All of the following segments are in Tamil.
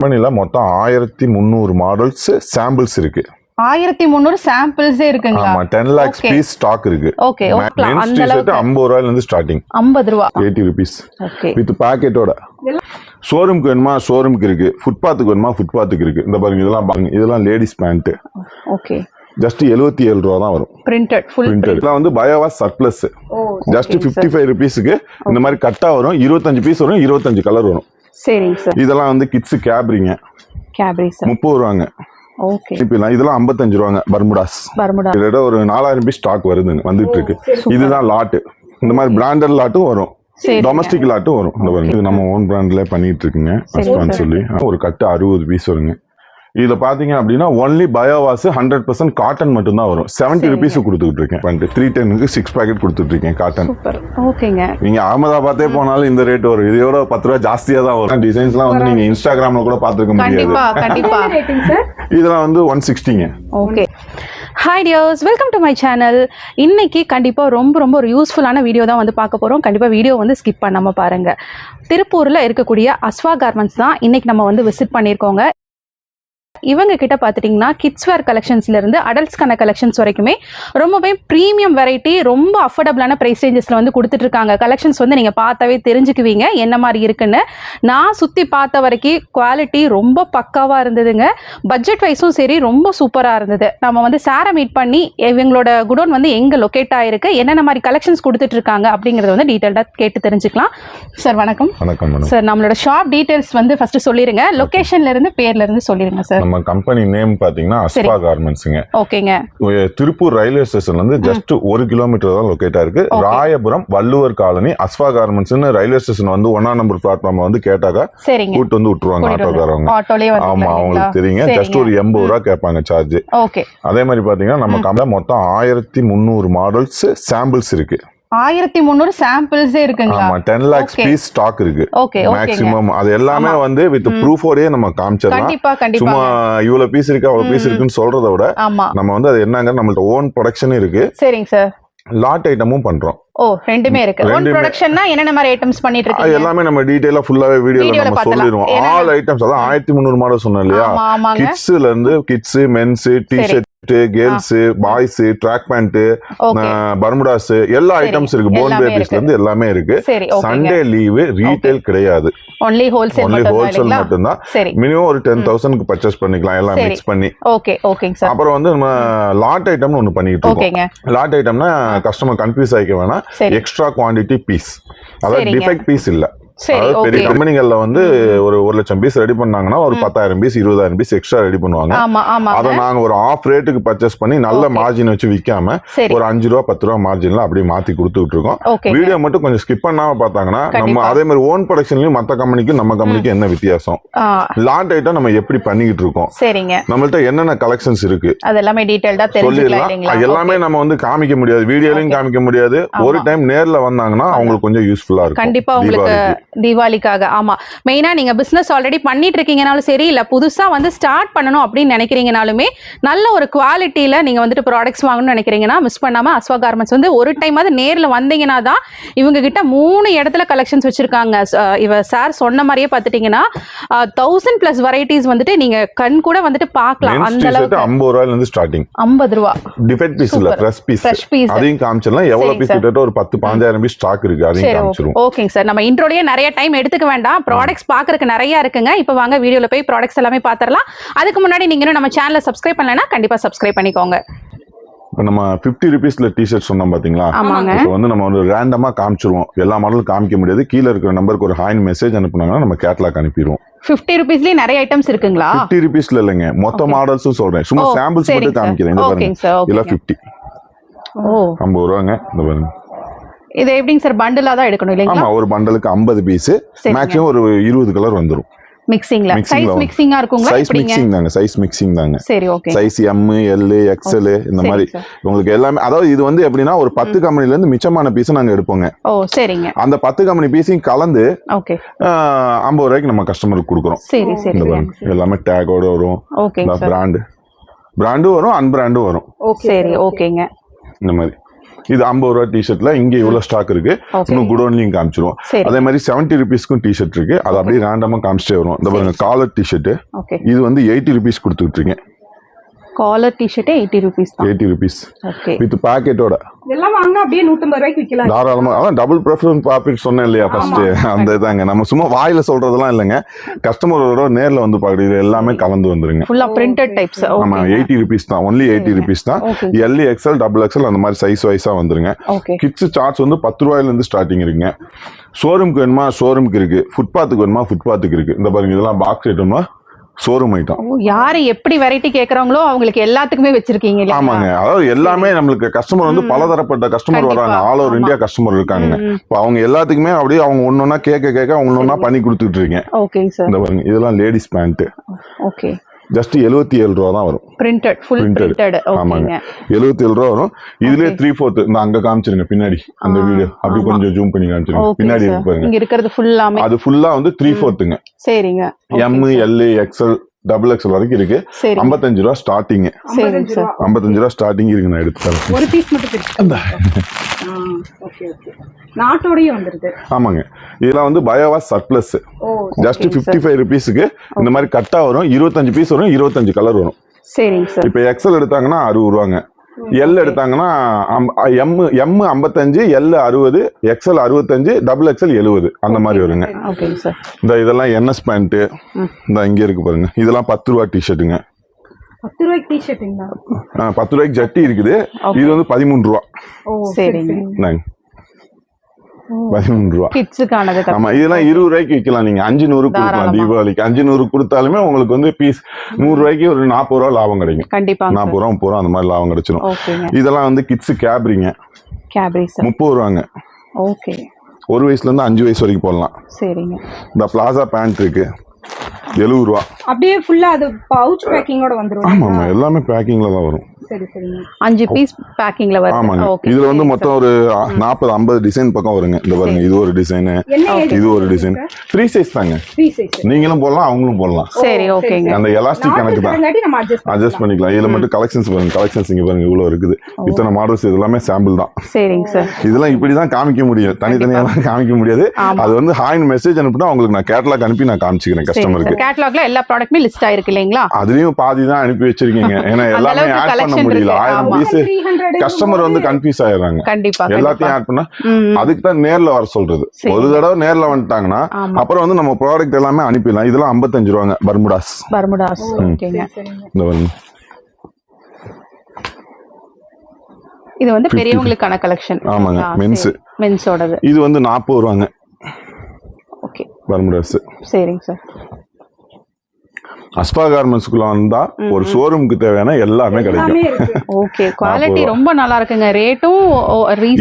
கம்பெனில மொத்தம் 1300 மாடல்ஸ் சாம்பிள்ஸ் இருக்கு. 1300 சாம்பிள்ஸே இருக்குங்களா? ஆமா, 10 lakhs பீஸ் ஸ்டாக் இருக்கு. ஓகே, அந்த அளவுக்கு 50 ரூபாயில இருந்து ஸ்டார்டிங். 50 ரூபாய் 80 rupees. ஓகே, வித் பாக்கெட்டோட. ஷோரூம்க்கு வேணுமா ஷோரூம்க்கு இருக்கு, ஃபுட்பாத்துக்கு வேணுமா ஃபுட்பாத்துக்கு இருக்கு. இந்த பாருங்க, இதெல்லாம் லேடிஸ் பேண்ட். ஓகே, ஜஸ்ட் 77 ரூபா தான் வரும். Printed full printed. இதெல்லாம் வந்து பயோவாஸ் சர்ப்ளஸ். ஜஸ்ட் 55 rupeesக்கு இந்த மாதிரி கட்டா வரும். 25 பீஸ் வரும், 25 கலர் வரும். சரிங்க சார். இதெல்லாம் வந்து கிட்ஸ் கேப்ரிங்க. கேப்ரி சார் 30 ரூபாங்க. ஓகே, இதெல்லாம் 55 ரூபாங்க. பர்முடாஸ் இதோட ஒரு 4000 பீஸ் ஸ்டாக் வருதுங்க, வந்துட்டு இருக்கு. இதுதான் லாட். இந்த மாதிரி பிராண்டட் லாட்டும் வரும், டொமஸ்டிக் லாட்டும் வரும். இந்த பாருங்க, இது நம்ம ஓன் பிராண்ட்ல பண்ணிட்டு இருக்குங்க. சொல்லி ஒரு கட்டு 60 பீஸ் வருங்க. இதுல பாத்தீங்க அப்படின்னா ஒன்லி பயோவாஸ் 100% காட்டன் மட்டும் தான் வரும். 70 rupees கொடுத்துட்டு இருக்கேன். 310க்கு 6 பாக்கெட் கொடுத்துட்டு இருக்கேன் காட்டன். ஓகேங்க. நீங்க அகமதாபாத்தே போனாலும் இந்த ரேட் வரும். இதோட 10 ரூபாய் ஜாஸ்தியா தான் வரும். டிசைன்ஸ்லாம் வந்து நீங்க இன்ஸ்டாகிராம்ல கூட பாத்துக்க முடியாது. கண்டிப்பா. இதெல்லாம் வந்து 160ங்க. Okay. Hi dears, welcome to my channel. இன்னைக்கு கண்டிப்பாக ரொம்ப ஒரு யூஸ்ஃபுல்லான வீடியோ தான் வந்து பார்க்க போகிறோம். கண்டிப்பாக வீடியோ வந்து ஸ்கிப் பண்ணாமல் பாருங்கள். திருப்பூரில் இருக்கக்கூடிய அஸ்வா கார்மெண்ட்ஸ் தான் இன்னைக்கு நம்ம வந்து விசிட் பண்ணியிருக்கோங்க. இவங்க கிட்ட பார்த்துட்டிங்கன்னா கிட்ஸ் வேர் கலெக்ஷன்ஸ்லேருந்து அடல்ட்ஸ்க்கான கலெக்ஷன்ஸ் வரைக்குமே ரொம்பவே ப்ரீமியம் வெரைட்டி, ரொம்ப அஃபோர்டபுளான ப்ரைஸ் ரேஞ்சஸில் வந்து கொடுத்துட்ருக்காங்க. கலெக்ஷன்ஸ் வந்து நீங்கள் பார்த்தாவே தெரிஞ்சுக்குவீங்க என்ன மாதிரி இருக்குன்னு. நான் சுற்றி பார்த்த வரைக்கும் குவாலிட்டி ரொம்ப பக்காவாக இருந்ததுங்க. பட்ஜெட் வைஸும் சரி ரொம்ப சூப்பராக இருந்தது. நம்ம வந்து சாரை மீட் பண்ணி இவங்களோட குடோன் வந்து எங்கே லொக்கேட் ஆகிருக்கு, என்னென்ன மாதிரி கலெக்ஷன்ஸ் கொடுத்துட்ருக்காங்க அப்படிங்கிறத வந்து டீட்டெயில்டாக கேட்டு தெரிஞ்சுக்கலாம். சார் வணக்கம். வணக்கம் சார். நம்மளோட ஷாப் டீட்டெயில்ஸ் வந்து ஃபர்ஸ்ட் சொல்லிடுங்க. லொகேஷன்லேருந்து பேர்லேருந்து சொல்லிடுங்க சார். நம்ம கம்பெனி நேம் பாத்தீங்கன்னா அஸ்வா கார்மெண்ட்ஸ்ங்க. ஓகேங்க. திருப்பூர் ரயில்வே ஸ்டேஷன்ல இருந்து ஜஸ்ட் 1 கிலோமீட்டர் தான் லொகேட் ஆயிருக்கு. ராயபுரம் வள்ளுவர் காலனி அஸ்வா கார்மெண்ட்ஸ்னு ரயில்வே ஸ்டேஷன் வந்து 1ஆம் நம்பர் பிளாட்ஃபார்ம் வந்து கேட்டாக்கா கூட்டு வந்து விட்டுருவாங்க ஆட்டோக்காரவங்க. ஆமா, அவங்களுக்கு தெரியுங்க. ஜஸ்ட் ஒரு 80 ரூபாய் கேட்பாங்க சார்ஜ். அதே மாதிரி பாத்தீங்கன்னா நம்ம கம்பெனில மொத்தம் 1300 மாடல்ஸ் சாம்பிள்ஸ் இருக்கு. 1300 சாம்பிள்ஸே இருக்குங்களா? ஆமா, 10 lakhs பீஸ் ஸ்டாக் இருக்கு மேக்ஸிமம். அது எல்லாமே வந்து வித் ப்ரூஃபோடயே நம்ம காமிச்சிடலாம். சும்மா இவ்வளவு பீஸ் இருக்கு அவ்வளவு பீஸ் இருக்குன்னு சொல்றத விட நம்ம வந்து அது என்னங்க, நம்மள்ட்ட ஓன் ப்ரொடக்ஷன் இருக்கு. சரிங்க சார். லாட் ஐட்டமும் பண்றோம். ரெண்டுமே இருக்கு. ஓன் ப்ரொடக்ஷன்னா என்னென்ன மாதிரி ஐட்டம்ஸ் பண்ணிட்டு இருக்கீங்க? எல்லாமே நம்ம டீடைலா ஃபுல்லாவே வீடியோல நம்ம சொல்லிடுவோம். All items. அதான் 1300 மாடல் சொன்னேன் இல்லையா? கிட்ஸ்ல இருந்து kids, men's, t-shirt, girls, boys, track pant, bermudas எல்லா ஐட்டம்ஸ் இருக்கு. போன் பேபிஸ்ல இருந்து எல்லாமே இருக்கு. சண்டே லீவு, ரீட்டைல் கிடையாது. ஒன்லி ஹோல்சேல் மட்டும் தான். மினிமம் ஒரு 10,000க்கு பர்ச்சேஸ் பண்ணிக்கலாம் எல்லாம் மிக்ஸ் பண்ணி. ஓகேங்க சார். அப்புறம் வந்து நம்ம லாட் ஐட்டம்னு ஒன்னு பண்ணிட்டு இருக்கோம். லாட் ஐட்டம்னா கஸ்டமர் கன்ஃபியூஸ் ஆயிக்க வேணாம். எக்ஸ்ட்ரா குவாண்டிட்டி பீஸ், அதாவது டிஃபெக்ட் பீஸ் இல்ல. பெரிய கம்பெனிகள்ல வந்து ஒரு 1 லட்சம் பீஸ் ரெடி பண்ணாங்கன்னா ஒரு 10,000 பீஸ் 20,000 பீஸ் எக்ஸ்ட்ரா ரெடி பண்ணுவாங்க. அதை நாங்க ஒரு ஆஃப் ரேட்டுக்கு பர்ச்சேஸ் பண்ணி நல்ல மார்ஜின் வச்சு விற்காம ஒரு 5 ரூபா 10 ரூபா மார்ஜின்ல அப்படியே மாத்தி கொடுத்துட்டு இருக்கோம். வீடியோ மட்டும் கொஞ்சம் ஸ்கிப் பண்ணாம பார்த்தாங்கன்னா நம்ம அதே மாதிரி ஓன் ப்ரொடக்ஷன்லயும் மத்த கம்பெனிக்கும் நம்ம கம்பெனிக்கு என்ன வித்தியாசம், லாட் ஐட்டம் நம்ம எப்படி பண்ணிக்கிட்டு இருக்கோம், நம்மள்ட்ட என்னென்ன கலெக்ஷன்ஸ் இருக்கு அதெல்லாமே டீடைலா சொல்லிடலாம். எல்லாமே நம்ம வந்து காமிக்க முடியாது, வீடியோலயும் காமிக்க முடியாது. ஒரு டைம் நேர்ல வந்தாங்கன்னா அவங்களுக்கு கொஞ்சம் யூஸ்ஃபுல்லா இருக்கும். கண்டிப்பா உங்களுக்கு தீபாவளிக்காக. ஆமா, மெயினா நீங்க பிசினஸ் ஆல்ரெடி பண்ணிட்டு இருக்கீங்கனாலும் சரி, இல்ல புதுசா வந்து ஸ்டார்ட் பண்ணணும் அப்படின்னு நினைக்கிறீங்கனாலுமே நல்ல ஒரு குவாலிட்டியில நீங்க வந்துட்டு ப்ராடக்ட்ஸ் வாங்கணும்னு நினைக்கிறீங்கன்னா மிஸ் பண்ணாம அஸ்வா கார்மெண்ட்ஸ் வந்து ஒரு டைம் அது நேர்ல வந்தீங்கன்னா தான் இவங்க கிட்ட 3 இடத்துல கலெக்ஷன்ஸ் வச்சிருக்காங்க. இவ சார் சொன்ன மாதிரியே பாத்துட்டீங்கன்னா 1000+ வெரைட்டிஸ் வந்துட்டு நீங்க கண் கூட வந்துட்டு பார்க்கலாம். அந்த அளவுக்கு 50 ரூபாயில இருந்து ஸ்டார்டிங். 50 ரூபாய் டிஃபெக்ட் பீஸ் இல்ல, ஃப்ரெஷ் பீஸ். அதையும் காமிச்சலாம். எவ்வளவு பீஸ் கிட்ட ஒரு 10-15,000 பீஸ் ஸ்டாக் இருக்கு, அதையும் காமிச்சிரும். ஓகேங்க சார். நம்ம இன்ட்ரோலயே நிறைய டைம் எடுத்துக்க வேண்டாம். ப்ராடக்ட்ஸ் பாக்குறதுக்கு நிறைய இருக்குங்க. இப்போ வாங்க வீடியோல போய் ப்ராடக்ட்ஸ் எல்லாமே பாத்திரலாம். அதுக்கு முன்னாடி நீங்க நம்ம சேனலை சப்ஸ்கிரைப் பண்ணலனா கண்டிப்பா சப்ஸ்கிரைப் பண்ணிக்கோங்க. இப்போ நம்ம 50 rupeesல டி-ஷர்ட் சொன்னோம் பாத்தீங்களா? இப்போ வந்து நம்ம ஒரு ரேண்டமா காமிச்சிருவோம். எல்லா மாடலும் காமிக்க முடியாது. கீழ இருக்கிற நம்பருக்கு ஒரு ஹாய் மெசேஜ் அனுப்புனாங்கன்னா நம்ம கேட்டலாக் அனுப்பிடுவோம். 50 rupeesலயே நிறைய ஐட்டம்ஸ் இருக்குங்களா? 50 rupeesல இல்லங்க, மொத்த மாடல்ஸும் சொல்றேன். சும்மா சாம்பிள்ஸ் மட்டும் காமிக்கிறேன். இந்த பாருங்க, இல்ல 50. 50 ரூபாங்க. இந்த பாருங்க. இது எப்படிங்க சார், பண்டலா தான் எடுக்கணும் இல்லைங்களா? ஆமா, ஒரு பண்டலுக்கு 50 பீஸ், மேக்ஸிமம் ஒரு 20 கலர் வந்துரும். மிக்சிங்ல சைஸ் மிக்சிங்கா இருக்குங்களா? சைஸ் மிக்சிங் தாங்க, சைஸ் மிக்சிங் தாங்க. சரி, okay. Size M, L, XL இந்த மாதிரி உங்களுக்கு எல்லாமே. அதாவது இது வந்து எப்படின்னா ஒரு 10 கம்பெனில இருந்து மிச்சமான பீஸ் நாங்க எடுப்போங்க. ஓ, சரிங்க. அந்த 10 கம்பெனி பீஸையும் கலந்து 50 ரூபாய்க்கு நம்ம கஸ்டமருக்கு கொடுக்குறோம். சரி சரி. எல்லாமே டேகோட வரும். பிராண்டும் வரும், அன்பிராண்டும் வரும். சரி, ஓகேங்க. இந்த மாதிரி இது 50 ரூபா டிஷர்ட்ல இங்க இவ்வளவு ஸ்டாக் இருக்கு. இன்னும் குடோன்லயும் காமிச்சிருவோம். அதே மாதிரி 70 ருபீஸ்க்கும் டிஷர்ட் இருக்கு. அது அப்படியே ரேண்டமா காமிச்சிட்டே வரும். இந்த பாருங்க காலர் டிஷர்ட், இது வந்து 80 ருபீஸ் கொடுத்துட்டு இருக்கேன். காலர் டிஷர்ட் 80 ரூபீஸ் தான். 80 ரூபீஸ் ஓகே. வித் பாக்கெட்டோட. இதெல்லாம் வாங்குனா அப்படியே 150 ரூபாய்க்கு விக்கலாம். தாராளமா. அதான் டபுள் ப்ரிஃபரன்ஸ் பாக்கெட் சொன்னேன் இல்லையா ஃபர்ஸ்ட், அந்த இதாங்க. நம்ம சும்மா வாயில சொல்றதெல்லாம் இல்லைங்க, கஸ்டமரோட நேர்ல வந்து பாக்குறது. இது எல்லாமே கலந்து வந்துருங்க. ஃபுல்லா பிரிண்டட் டைப்ஸ். ஆமா 80 ருபீஸ் தான். ஒன்லி 80 ருபீஸ் தான். எல் எக்ஸ்எல் டபுள் எக்ஸ்எல் அந்த மாதிரி சைஸ் வைஸா வந்துருங்க. கிட்ஸ் சார்ட்ஸ் வந்து 10 ரூபாயில இருந்து ஸ்டார்டிங் இருக்குங்க. ஷோரூம்க்கு வேணுமா ஷோரூம்க்கு இருக்கு, ஃபுட்பாத்துக்கு வேணுமா ஃபுட்பாத்துக்கு இருக்கு. இந்த பாருங்க இதெல்லாம் பாக்ஸ் ஐட்டம்னா ஷோரூம் ஐட்டம். யாரு எப்படி வெரைட்டி கேக்குறாங்களோ அவங்களுக்கு எல்லாத்துக்குமே வச்சிருக்கீங்க. ஆமாங்க, அதாவது எல்லாமே நம்மளுக்கு கஸ்டமர் வந்து பலதரப்பட்ட கஸ்டமர் வராங்க. ஆல் ஓவர் இந்தியா கஸ்டமர் இருக்காங்க. இப்போ அவங்க எல்லாத்துக்குமே அப்படியே அவங்க ஒன்னொன்னா கேட்க அவங்க ஒன்னா பண்ணி கொடுத்துட்டு இருக்கேன். Okay sir. இந்த பாருங்க இதெல்லாம் லேடிஸ் பேண்ட். ஓகே. ஜஸ்ட் 77 ரூபா தான் வரும். Printed full printed. ஆமாங்க 77 ரூபா வரும். இதுலயே 3/4 இந்த அங்க காமிச்சிருங்க பின்னாடி அந்த வீடியோ அப்படி கொஞ்சம் ஜூம் பண்ணி காமிச்சிருங்க. பின்னாடி இருக்கு பாருங்க. இங்க இருக்கிறது ஃபுல்லாமே அது ஃபுல்லா வந்து 3/4ங்க. சரிங்க. M L XL double XL வரைக்கும் இருக்கு. 55 ரூபா ஸ்டார்டிங். 55 ரூபா ஸ்டார்டிங் இருக்கு. நான் எடுத்து தரேன். ஒரு பீஸ் மட்டும் பிரிச்சு. Okay okay. நாட்டோடயே வந்துருது. ஆமாங்க. இதெல்லாம் வந்து பயோவாஸ் சர்ப்ளஸ். ஜஸ்ட் 55 ருபீஸ்க்கு இந்த மாதிரி கட்டா வரும். 25 பீஸ் வரும். 25 கலர் வரும். சரிங்க சார். இப்போ எக்ஸ்எல் எடுத்தாங்கன்னா 60 ரூபாங்க. எல் எடுத்தாங்கன்னா M 55, L 60, XL 65, double XL 70 அந்த மாதிரி வருங்க. இந்த இதெல்லாம் என்எஸ் பேண்ட். இந்த இங்க இருக்கு பாருங்க. இதெல்லாம் 10 ரூபா டிஷர்ட்டுங்க. 10 ரூபாய்க்கு டிஷர்ட்டுங்களா? 10 ரூபாய்க்கு ஜட்டி இருக்குது. இது வந்து 13 ரூபா. சரிங்க. 13 ரூபா கிட்ஸுக்கானது. ஆமா இதெல்லாம் 20 ரூபாய்க்கு விற்கலாம். நீங்க 500 கொடுக்கலாம். தீபாவளிக்கு 500 கொடுத்தாலுமே உங்களுக்கு வந்து பீஸ் 100 ரூபாய்க்கு ஒரு 40 ரூபா லாபம் கிடைக்கும். கண்டிப்பா 40 ரூபா 30 ரூபா அந்த மாதிரி லாபம் கிடைச்சிடும். இதெல்லாம் வந்து கிட்ஸ் கேப்ரிங்க. 30 ரூபாங்க. ஓகே. 1 வயசுல இருந்து 5 வயசு வரைக்கும் போடலாம். சரிங்க. இந்த பிளாசா பேண்ட் இருக்கு 70 ரூபா. அப்படியே ஃபுல்லா அது பவுச் பேக்கிங்கோட வந்துரும். ஆமா ஆமா எல்லாமே பேக்கிங்ல தான் வரும். சரி சரிங்க. 5 பீஸ் பேக்கிங்ல வரும். ஆமாங்க. இதுல வந்து மொத்தம் ஒரு 40-50 டிசைன் பக்கம் வருங்க. இந்த பாருங்க இது ஒரு டிசைன், இது ஒரு டிசைன். ஃப்ரீ சைஸ் தாங்க. நீங்களும் போடலாம் அவங்களும் போடலாம். சரி ஓகேங்க. அந்த எலாஸ்டிக் கணக்கு தான். அட்ஜஸ்ட் பண்ணிக்கலாம். இதுல மட்டும் கலெக்ஷன்ஸ் பாருங்க. கலெக்ஷன்ஸ் இங்க பாருங்க இவ்வளவு இருக்குது. இத்தனை மாடல்ஸ். இது எல்லாமே சாம்பிள் தான். சரிங்க சார். இதெல்லாம் இப்படி தான் காமிக்க முடியும். தனித்தனியா தான் காமிக்க முடியாது. அது வந்து ஹாய் மெசேஜ் அனுப்பினா உங்களுக்கு நான் கேட்டலாக் அனுப்பி நான் காமிச்சிக்கிறேன் கஸ்டமருக்கு. கேட்டலாக்ல எல்லா ப்ராடக்ட்டுமே லிஸ்ட் ஆயிருக்கு இல்லீங்களா? அதுலயும் பாதி தான் அனுப்பி வச்சிருக்கீங்க. ஏன்னா எல்லாமே ஆட் பண்ண முடியல. 1000 பீஸ் கஸ்டமர் வந்து கன்ஃபியூஸ் ஆயிடுறாங்க. கண்டிப்பா எல்லாத்தையும் ஆட் பண்ணா அதுக்கு தான் நேர்ல வர சொல்றது. ஒரு தடவை நேர்ல வந்துட்டாங்கன்னா அப்புறம் வந்து நம்ம ப்ராடக்ட் எல்லாமே அனுப்பிடலாம். இதெல்லாம் 55 ரூபாங்க. பர்முடாஸ். ஓகேங்க. இந்த பாருங்க. இது வந்து பெரியவங்களுக்கான கலெக்ஷன். ஆமாங்க. மென்ஸோடது. இது வந்து 40 ரூபாங்க. ஓகே. பர்முடாஸ். சரிங்க சார். அஸ்பா கார்மெண்ட்ஸ்க்குள்ள வந்தா ஒரு ஷோரூமுக்கு தேவையான எல்லாமே கிடைக்கும். ஓகே. குவாலிட்டி ரொம்ப நல்லா இருக்குங்க. ரேட்டும்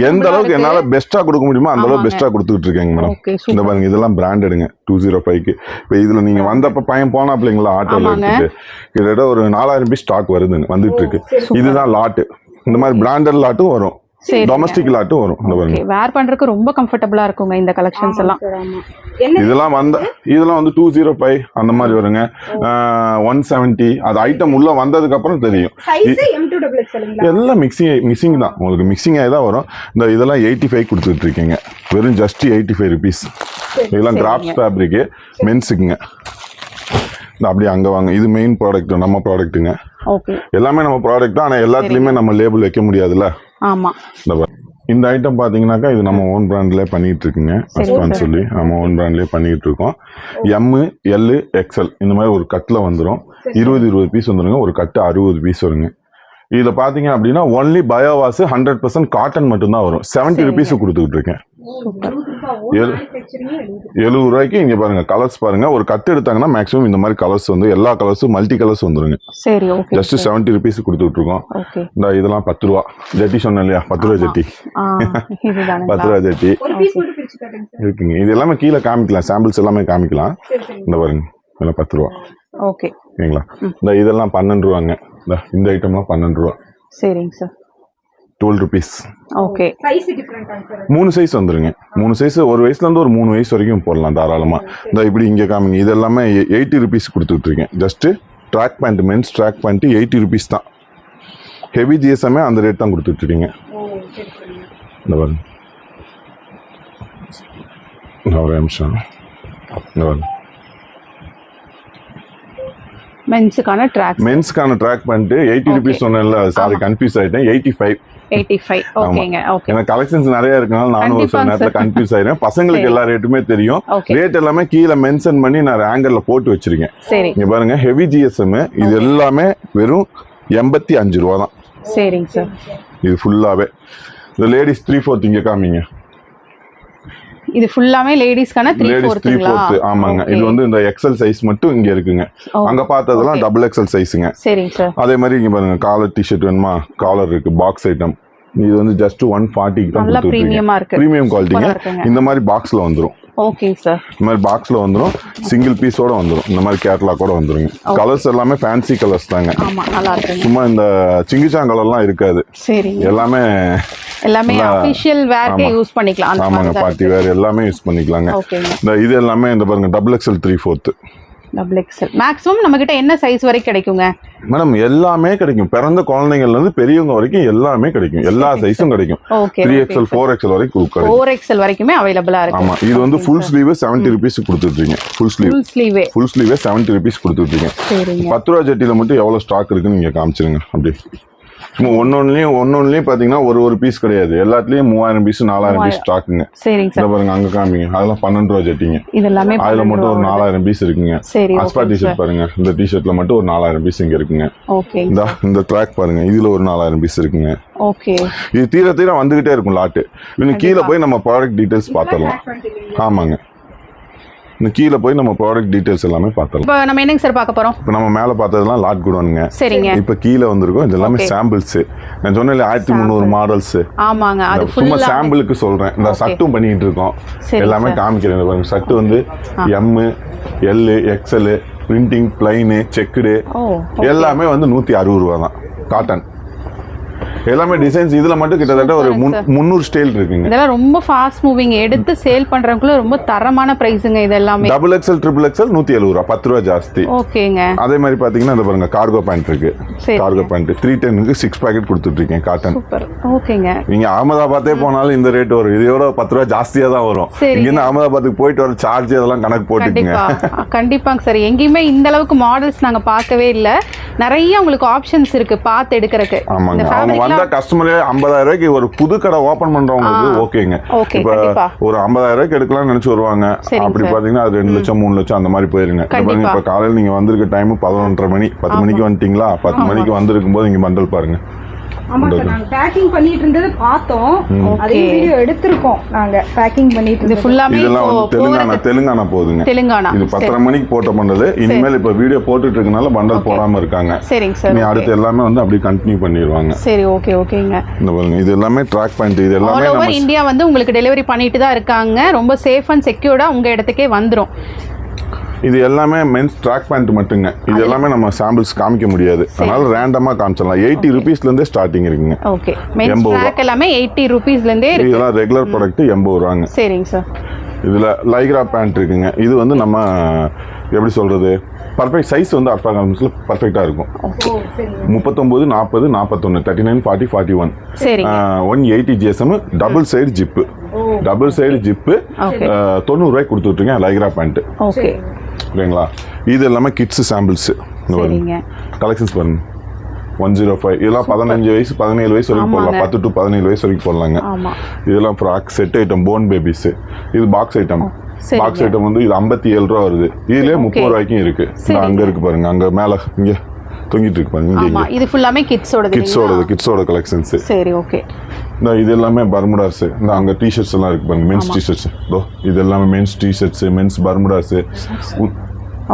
எந்த அளவுக்கு என்னால பெஸ்டா கொடுக்க முடியுமோ அந்த அளவுக்கு பெஸ்டா கொடுத்துட்டு இருக்கேங்க மேடம். இந்த பாருங்க இதெல்லாம் பிராண்டடுங்க. 205க்கு. இப்போ இதுல நீங்க வந்தப்ப பையன் போனாப்லீங்களா ஆட்டோல எடுத்துட்டு கிட்டத்தட்ட ஒரு 4000 பீஸ் ஸ்டாக் வருதுங்க வந்துட்டு இருக்கு. இதுதான் லாட்டு. இந்த மாதிரி பிராண்டட் லாட்டும் வரும். டொமஸ்டிக் லாட்டும் வரும். இந்த பாருங்க வேர் பண்றதுக்கு ரொம்ப கம்ஃபர்ட்டபிளா இருக்குங்க இந்த கலெக்ஷன்ஸ் எல்லாம். இதெல்லாம் வந்து 205 அந்த மாதிரி வருங்க. 170 அது ஐட்டம் உள்ள வந்ததுக்கு அப்புறம் தெரியும். எல்லாம் மிக்சிங் தான். உங்களுக்கு மிக்சிங் ஆகி தான் வரும். இந்த இதெல்லாம் 85 கொடுத்துட்டு இருக்கீங்க. வெறும் ஜஸ்ட் 85 ருபீஸ். இதெல்லாம் கிராப்ஸ் ஃபேப்ரிக் மென்ஸுக்குங்க. அப்படியே அங்க வாங்க. இது மெயின் ப்ராடக்ட் நம்ம ப்ராடக்ட்டுங்க. எல்லாமே நம்ம ப்ராடக்ட் தான். ஆனா எல்லாத்துலயுமே நம்ம லேபிள் வைக்க முடியாதுல்ல. ஆமா. இந்த ஐட்டம் பாத்தீங்கன்னாக்கா இது நம்ம ஓன் பிராண்ட்ல பண்ணிட்டு இருக்குங்க. அஸ்பான்னு சொல்லி நம்ம ஓன் பிராண்ட்லயே பண்ணிட்டு இருக்கோம். எம் எல் எக்ஸ்எல் இந்த மாதிரி ஒரு கட்ல வந்துடும். 20 பீஸ் வந்துருங்க. ஒரு கட்டு 60 பீஸ் வருங்க. இதுல பாத்தீங்க அப்படின்னா ஒன்லி பயோவாஸ் 100% காட்டன் மட்டும் தான் வரும். 70 ருபீஸ் கொடுத்துட்டு இருக்கேன். 70 ரூபாய்க்கு. இங்க பாருங்க கலர்ஸ் பாருங்க. ஒரு கட்டு எடுத்தாங்கன்னா மேக்ஸிமம் இந்த மாதிரி கலர்ஸ் வந்து எல்லா கலர்ஸும் மல்டி கலர்ஸ் வந்துருங்க. ஜஸ்ட் 70 ருபீஸ் கொடுத்துட்டு இருக்கோம். இந்த இதெல்லாம் 10 ரூபா. ஜட்டி சொன்னேன் இல்லையா 10 ரூபா ஜட்டி. 10 ரூபா ஜட்டி இருக்குங்க. இது எல்லாமே கீழே காமிக்கலாம். சாம்பிள்ஸ் எல்லாமே காமிக்கலாம். இந்த பாருங்க இதெல்லாம் 10 ரூபா. ஓகேங்களா? இந்த இதெல்லாம் 12 ரூபாங்க. இந்த ஐட்டம்லாம் 12 ரூபா. சரிங்க சார். 12 ருபீஸ். ஓகே. 3 சைஸ் வந்துருங்க. 3 சைஸ். 1 வயசுல இருந்து ஒரு 3 வயசு வரைக்கும் போடலாம் தாராளமா. இந்த இப்படி இங்க காமிங்க. இது எல்லாமே 80 ருபீஸ் கொடுத்துட்டு இருக்கேன். Just track pant mens track pant 80 rupees தான். ஹெவி ஜிஎஸ்எம்ஏ அந்த ரேட் தான் கொடுத்துட்டு இருக்கீங்க. இந்த பாருங்க, ஒரு நிமிஷம், இந்த பாருங்க, மென்ஸுக்கான ட்ராக். மென்ஸ்க்கான ட்ராக் பண்ணிட்டு 80 ருபீஸ் சொன்னேன்ல, சாரி கன்ஃபியூஸ் ஆயிட்டேன். 85. ஓகேங்க. ஓகே. எனக்கு கலெக்ஷன்ஸ் நிறைய இருக்கனால நானும் ஒரு சில நேரத்தில் கன்ஃபியூஸ் ஆயிடுறேன். பசங்களுக்கு எல்லா ரேட்டுமே தெரியும். ரேட் எல்லாமே கீழே மென்ஷன் பண்ணி நான் ஆங்கர்ல போட்டு வச்சிருக்கேன். சரி. இங்க பாருங்க, ஹெவி ஜிஎஸ்எம் இது எல்லாமே வெறும் 85 ரூபா தான். சரிங்க சார். இது ஃபுல்லாவே இந்த லேடிஸ் 3/4 இங்க காமிங்க. இது ஃபுல்லாமே லேடிஸ்க்கான 3/4. ஆமாங்க. இது வந்து இந்த எக்ஸல் சைஸ் மட்டும் இங்க இருக்குங்க. அங்க பார்த்ததெல்லாம் டபுள் எக்ஸல் சைஸ்ங்க. சரிங்க சார். அதே மாதிரி இங்க பாருங்க, காலர் டிஷர்ட் வேணுமா, காலர் இருக்கு, பாக்ஸ் ஐட்டம். இது வந்து ஜஸ்ட் 140 தான் கொடுத்துருக்கீங்க. பிரீமியம் குவாலிட்டிங்க. இந்த மாதிரி பாக்ஸ்ல வந்துரும். Okay sir. இந்த மாதிரி பாக்ஸ்ல வந்துரும், சிங்கிள் பீஸோட வந்துரும், இந்த மாதிரி கேட்டலாகோட வந்துருங்க. கலர்ஸ் எல்லாமே ஃபேன்சி கலர்ஸ் தாங்க. ஆமா, நல்லா இருக்குங்க. சும்மா இந்த சிங்கிச்சாங் கலர்லாம் இருக்காது. சரி. எல்லாமே ஆஃபிஷியல் வேர்க்கே யூஸ் பண்ணிக்கலாம். ஆமாங்க, பார்ட்டி வேர் எல்லாமே யூஸ் பண்ணிக்கலாங்க. இந்த இது எல்லாமே இந்த பாருங்க, double XL 3/4. Double XL maximum நம்ம கிட்ட என்ன சைஸ் வரைக்கும் கிடைக்குங்க? மேடம் எல்லாமே கிடைக்கும். பிறந்த குழந்தைங்கள்ல இருந்து பெரியவங்க வரைக்கும் எல்லாமே கிடைக்கும். எல்லா சைஸும் கிடைக்கும். 3XL 4XL வரைக்கும் கிடைக்கும். 4XL வரைக்குமே அவைலபிளா இருக்கு. ஆமா, இது வந்து ஃபுல் ஸ்லீவ் 70 ருபீஸ் கொடுத்துட்டீங்க. ஃபுல் ஸ்லீவ் 70 ருபீஸ் கொடுத்துட்டீங்க. 10 ரூபா ஜட்டியில மட்டும் எவ்வளவு ஸ்டாக் இருக்குன்னு நீங்க காமிச்சிருங்க. அப்படி சும்மா ஒன்னொன்னுலயும் பாத்தீங்கன்னா ஒரு பீஸ் கிடையாது. எல்லாத்துலயும் 3000 பீஸ் 4000 பீஸ் ஸ்டாக்குங்க. சரிங்க பாருங்க, அங்க காமிங்க. அதெல்லாம் 12 ரூபா ஜட்டிங்க. அதுல மட்டும் ஒரு 4000 பீஸ் இருக்குங்க. அஸ்பா டிஷர்ட் பாருங்க, இந்த டிஷர்ட்ல மட்டும் ஒரு 4000 பீஸ் இங்க இருக்குங்க. இந்த ட்ராக் பாருங்க, இதுல ஒரு 4000 பீஸ் இருக்குங்க. இது தீர வந்துகிட்டே இருக்கும் லாட்டு. இன்னும் கீழே போய் நம்ம ப்ராடக்ட் டீடைல்ஸ் பாத்திரலாம். ஆமாங்க, இந்த கீழே போய் நம்ம ப்ராடக்ட் டீடைல்ஸ் எல்லாமே பார்த்தலாம். இப்போ நம்ம என்னங்க சார் பார்க்க போறோம்? இப்போ நம்ம மேலே பார்த்ததெல்லாம் லாட் குடோனுங்க. சரிங்க. இப்போ கீழே வந்திருக்கும், இது எல்லாமே சாம்பிள்ஸ். நான் சொன்னேன் 1300 மாடல்ஸ். ஆமாங்க, அது சும்மா சாம்பிளுக்கு சொல்றேன். இந்த சட்டும் பண்ணிட்டு இருக்கோம், எல்லாமே காமிக்கிறேன். பாருங்க, சட்டு வந்து M, L, XL, printing, plain, checked எல்லாமே வந்து 160 ரூபா தான். காட்டன் எல்லாமே டிசைன்ஸ். இதுல மட்டும் கிட்டத்தட்ட ஒரு 300 ஸ்டைல் இருக்குங்க. இதெல்லாம் ரொம்ப ஃபாஸ்ட் மூவிங், எடுத்து சேல் பண்றவங்களுக்குள்ள ரொம்ப தரமான பிரைஸ்ங்க. இது எல்லாமே டபுள் எக்ஸ்எல் ட்ரிபிள் எக்ஸ்எல் 170 ரூபா, 10 ரூபா ஜாஸ்தி. ஓகேங்க. அதே மாதிரி பாத்தீங்கன்னா இந்த பாருங்க, கார்கோ பேண்ட் இருக்கு. கார்கோ பேண்ட் 310க்கு 6 பாக்கெட் கொடுத்துட்டு இருக்கேன், காட்டன். சூப்பர். ஓகேங்க. நீங்க அகமதாபாத்தே போனாலும் இந்த ரேட் வரும். இதோட 10 ரூபா ஜாஸ்தியா தான் வரும். இங்க இருந்து அகமதாபாத்துக்கு போயிட்டு வர சார்ஜ் அதெல்லாம் கணக்கு போட்டுக்கங்க. கண்டிப்பாங்க சார். எங்கேயுமே இந்த அளவுக்கு மாடல்ஸ் நாங்க பார்க்கவே இல்ல. நிறைய உங்களுக்கு ஆப்ஷன்ஸ் இருக்கு பார்த்து எடுக்கிறதுக்கு. ஆமாங்க, அவங்க வந்த கஸ்டமரே 50,000 ரூபாய்க்கு ஒரு புது கடை ஓபன் பண்றவங்களுக்கு ஓகேங்க. இப்ப ஒரு 50,000 ரூபாய்க்கு எடுக்கலாம்னு நினைச்சு வருவாங்க. அப்படி பாத்தீங்கன்னா அது 2 லட்சம் 3 லட்சம் அந்த மாதிரி போயிருங்க. இப்ப காலையில நீங்க வந்திருக்க டைம் 11:30 மணி. 10 மணிக்கு வந்துட்டீங்களா? 10 மணிக்கு வந்திருக்கும் போது இங்க பண்டல் பாருங்க. ஆமா சார், நாங்க பேக்கிங் பண்ணிட்டு இருந்தது பார்த்தோம். அதே வீடியோ எடுத்துறோம். நாங்க பேக்கிங் பண்ணிட்டு இருந்தது ஃபுல்லாமே இதெல்லாம் வந்து தெலுங்கானா போகுதுங்க. இது 10:30 மணிக்கு போட்ட பண்டல். இனிமேல் இப்ப வீடியோ போட்டுட்டு இருக்கனால பண்டல் போடாம இருக்காங்க. சரிங்க சார். நீ அடுத்து எல்லாமே வந்து அப்படியே கண்டினியூ பண்ணிடுவாங்க. சரி, ஓகேங்க. இந்த பாருங்க, இது எல்லாமே ட்ராக் பாயிண்ட். இது எல்லாமே ஆல் ஓவர் இந்தியா வந்து உங்களுக்கு டெலிவரி பண்ணிட்டு தான் இருக்காங்க. ரொம்ப சேஃப் அண்ட் செக்யூர்டா உங்க இடத்துக்கே வந்துரும். இது எல்லாமே மென்ஸ் ட்ராக் பேண்ட் மட்டுங்க. இது எல்லாமே நம்ம சாம்பிள்ஸ் காமிக்க முடியாது, அதனால ரேண்டமா காமிச்சிடலாம். 80 ருபீஸ்ல இருந்தே ஸ்டார்டிங் இருக்குங்க. ஓகே, மென்ஸ் ட்ராக் எல்லாமே 80 ருபீஸ்ல இருந்தே இருக்கு. இதெல்லாம் ரெகுலர் ப்ராடக்ட் 80 ரூபாங்க. சரிங்க சார். இதுல லைக்ரா பேண்ட் இருக்குங்க. இது வந்து நம்ம எப்படி சொல்றது, பர்ஃபெக்ட் சைஸ் வந்து அல்ஃபா கார்மெண்ட்ஸ்ல பர்ஃபெக்ட்டா இருக்கும். 39, 40, 41, 39, 40, 41. 180 GSM, டபுள் சைடு ஜிப்பு. 90 ரூபாய்க்கு கொடுத்துட்ருங்க லைக்ரா பேண்ட். ஓகே, ஓகேங்களா? இது எல்லாமே கிட்ஸ் சாம்பிள்ஸ். கலெக்ஷன்ஸ் பாருங்க, 105. இதெல்லாம் 15 வயசு 17 வயசு வரைக்கும் போடலாம். 10 to 17 வயசு வரைக்கும் போடலாங்க. இதெல்லாம் frock set item, phone babies. இது பாக்ஸ் ஐட்டம். பாக்ஸ் ஐட்டம் வந்து இது 57 ரூபா வருது. இதுலயே 30 ரூபாய்க்கும் இருக்கு. அங்க இருக்கு பாருங்க, அங்க மேல இங்க தொங்கிட்டு இருக்கு பாருங்க. ஆமா, இது ஃபுல்லாமே கிட்ஸோட கலெக்ஷன்ஸ். சரி, ஓகே. இது எல்லாமே பர்முடாஸ். இந்த அங்க டி-ஷர்ட்ஸ் எல்லாம் இருக்கு பாருங்க, மென்ஸ் டி-ஷர்ட்ஸ். இது எல்லாமே men's t-shirts, men's bermudas.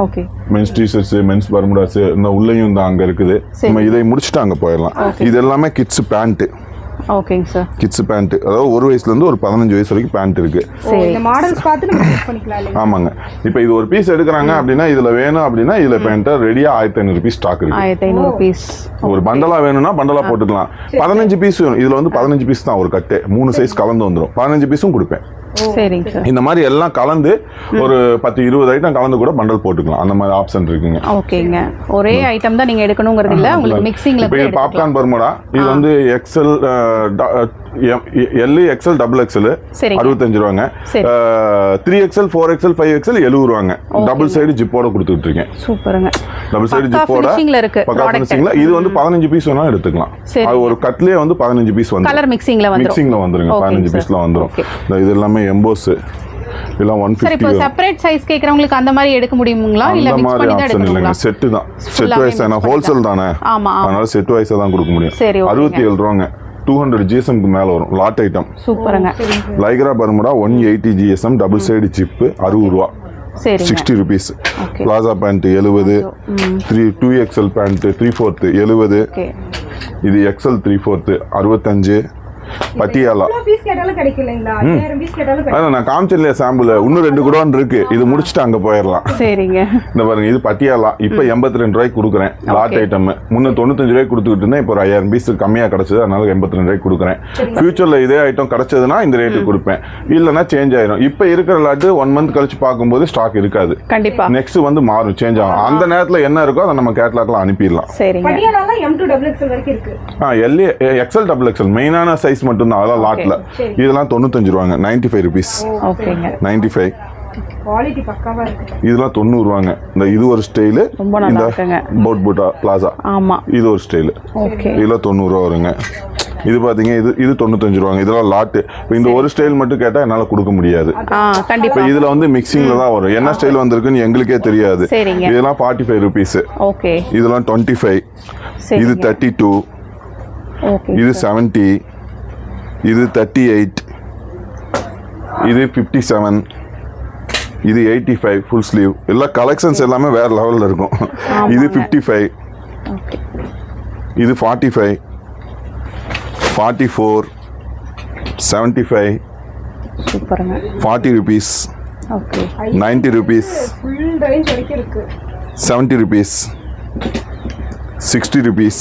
Okay, men's t-shirts, men's bermudas. இந்த உள்ளேயும் இந்த அங்க இருக்குது. நம்ம இதை முடிச்சுட்டு அங்க போயிடலாம். இது எல்லாமே கிட்ஸ் பேண்ட். ஓகேங்க சார். கிட்ஸ் பேண்ட், அதாவது 1 வயசுல இருந்து ஒரு 15 வயசு வரைக்கும் பேண்ட் இருக்கு. இந்த மாடல்ஸ் பார்த்து நம்ம யூஸ் பண்ணிக்கலாம். ஆமாங்க, இப்போ இது ஒரு பீஸ் எடுக்கறாங்க அப்படின்னா இதுல வேணும் அப்படின்னா இதுல பேண்ட் ரெடியா 1500 பீஸ் ஸ்டாக் இருக்கு. 1500 பீஸ். ஒரு பண்டலா வேணும்னா பண்டலா போட்டுக்கலாம். 15 பீஸ் வேணும். இதுல வந்து 15 பீஸ் தான் ஒரு கட்டு. 3 சைஸ் கலந்து வந்துரும். 15 பீஸும் கொடுப்பேன். சரிங்க சார். இந்த மாதிரி எல்லாம் கலந்து ஒரு 10-20 ஐட்டம் கலந்து கூட பண்டல் போட்டுக்கலாம். அந்த மாதிரி ஆப்ஷன் இருக்குங்க. ஓகேங்க, ஒரே ஐட்டம் தான் நீங்க எடுக்கணும்ங்கிறது இல்ல, உங்களுக்கு மிக்சிங்ல. இப்போ பாப்கார்ன் பர்முடா, இது வந்து XL L XL double XL சரிங்க 65 ரூபாங்க. 3XL 4XL 5XL 70 ரூபாங்க. டபுள் சைடு ஜிப்போட கொடுத்துட்டு இருக்கேன். சூப்பருங்க. டபுள் சைடு ஜிப்போட பக்கா ஃபினிஷிங்ல. இது வந்து 15 பீஸ் வேணா எடுத்துக்கலாம். அது ஒரு கட்லயே வந்து 15 பீஸ் வந்து கலர் மிக்சிங்ல வந்துருங்க. 15 பீஸ்ல வந்துரும். இது எல்லாமே எம்போஸ் இதெல்லாம் 150. சரி, இப்போ செப்பரேட் சைஸ் கேக்குறவங்களுக்கு அந்த மாதிரி எடுக்க முடியுங்களா இல்ல மிக்ஸ் பண்ணி தான் எடுக்கணுங்களா? செட் தான். செட் வைஸ் தான, ஹோல்சேல் தானே. ஆமா, அதனால செட் வைஸா தான் கொடுக்க முடியும். சரி, 67 ரூபாங்க. 200 GSM க்கு மேல வரும் லாட் ஐட்டம். சூப்பருங்க. Lycra Bermuda 180 GSM double side zip 60 ரூபா. சரிங்க. 60 rupees. Plaza pant 70. 2XL pant 3/4 70. இது XL 3/4 65. பட்டியாலா பீஸ் கேட்டாலும் கிடைக்கலங்களா? 1000 பீஸ் கேட்டாலும் அதான் நான் காமிச்சேன்ல சாம்பிள். இன்னும் 2 குடோன் இருக்கு. இது முடிச்சிட்டு அங்க போயிடலாம். சரிங்க. இந்த பாருங்க, இது பட்டியாலா. இப்போ 82 ரூபாய்க்கு கொடுக்குறேன் லாட் ஐட்டம். முன்ன 95 ரூபாய்க்கு கொடுத்துக்கிட்டு இருந்தேன். இப்போ ஒரு 1000 பீஸ் கம்மியா கிடைச்சது, அதனால 82 ரூபாய்க்கு கொடுக்குறேன். ஃபியூச்சர்ல இதே ஐட்டம் கிடைச்சதுன்னா இந்த ரேட்டுக்கு கொடுப்பேன், இல்லைன்னா சேஞ்ச் ஆயிரும். இப்போ இருக்கிற லாட்டு 1 மந்த் கழிச்சு பார்க்கும்போது ஸ்டாக் இருக்காது. கண்டிப்பா நெக்ஸ்ட் வந்து மாறும், சேஞ்ச் ஆகும். அந்த நேரத்துல என்ன இருக்கோ அதை நம்ம கேட்லாக்ல அனுப்பிடலாம். சரிங்க. பட்டியாலால M2 XXL வரைக்கும் இருக்கு. எல்ஏ XL XXL மெயினான சைஸ் மட்டும் தான். அதெல்லாம் லாட்ல. இதெல்லாம் 95 ரூபாங்க. 95 rupees. ஓகேங்க. 95. குவாலிட்டி பக்காவா இருக்கு. இதெல்லாம் 90 ரூபாங்க. இது ஒரு ஸ்டைல். ரொம்ப நல்லா இருக்குங்க. போட் பூட்டா பிளாசா. ஆமா, இது ஒரு ஸ்டைல். ஓகே. இதுல 90 ரூபா வருங்க. இது பாத்தீங்க, இது 95 ரூபாங்க. இதெல்லாம் லாட். இந்த ஒரு ஸ்டைல் மட்டும் கேட்டா என்னால கொடுக்க முடியாது. கண்டிப்பா. இதுல வந்து மிக்சிங்ல தான் வரும். என்ன ஸ்டைல் வந்திருக்குன்னு எங்களுக்கே தெரியாது. இதெல்லாம் 45 rupees. ஓகே. இதெல்லாம் 25. இது 32. ஓகே. இது 70. இது 38. இது 57. இது 85 ஃபுல் ஸ்லீவ். எல்லா கலெக்ஷன்ஸ் எல்லாமே வேற லெவல்ல இருக்கும். இது 55. ஓகே. இது 45. 44. 75. சூப்பருங்க. 40 rupees. Okay. 90 rupees. Full range வரைக்கும் இருக்கு. 70 rupees. 60 rupees.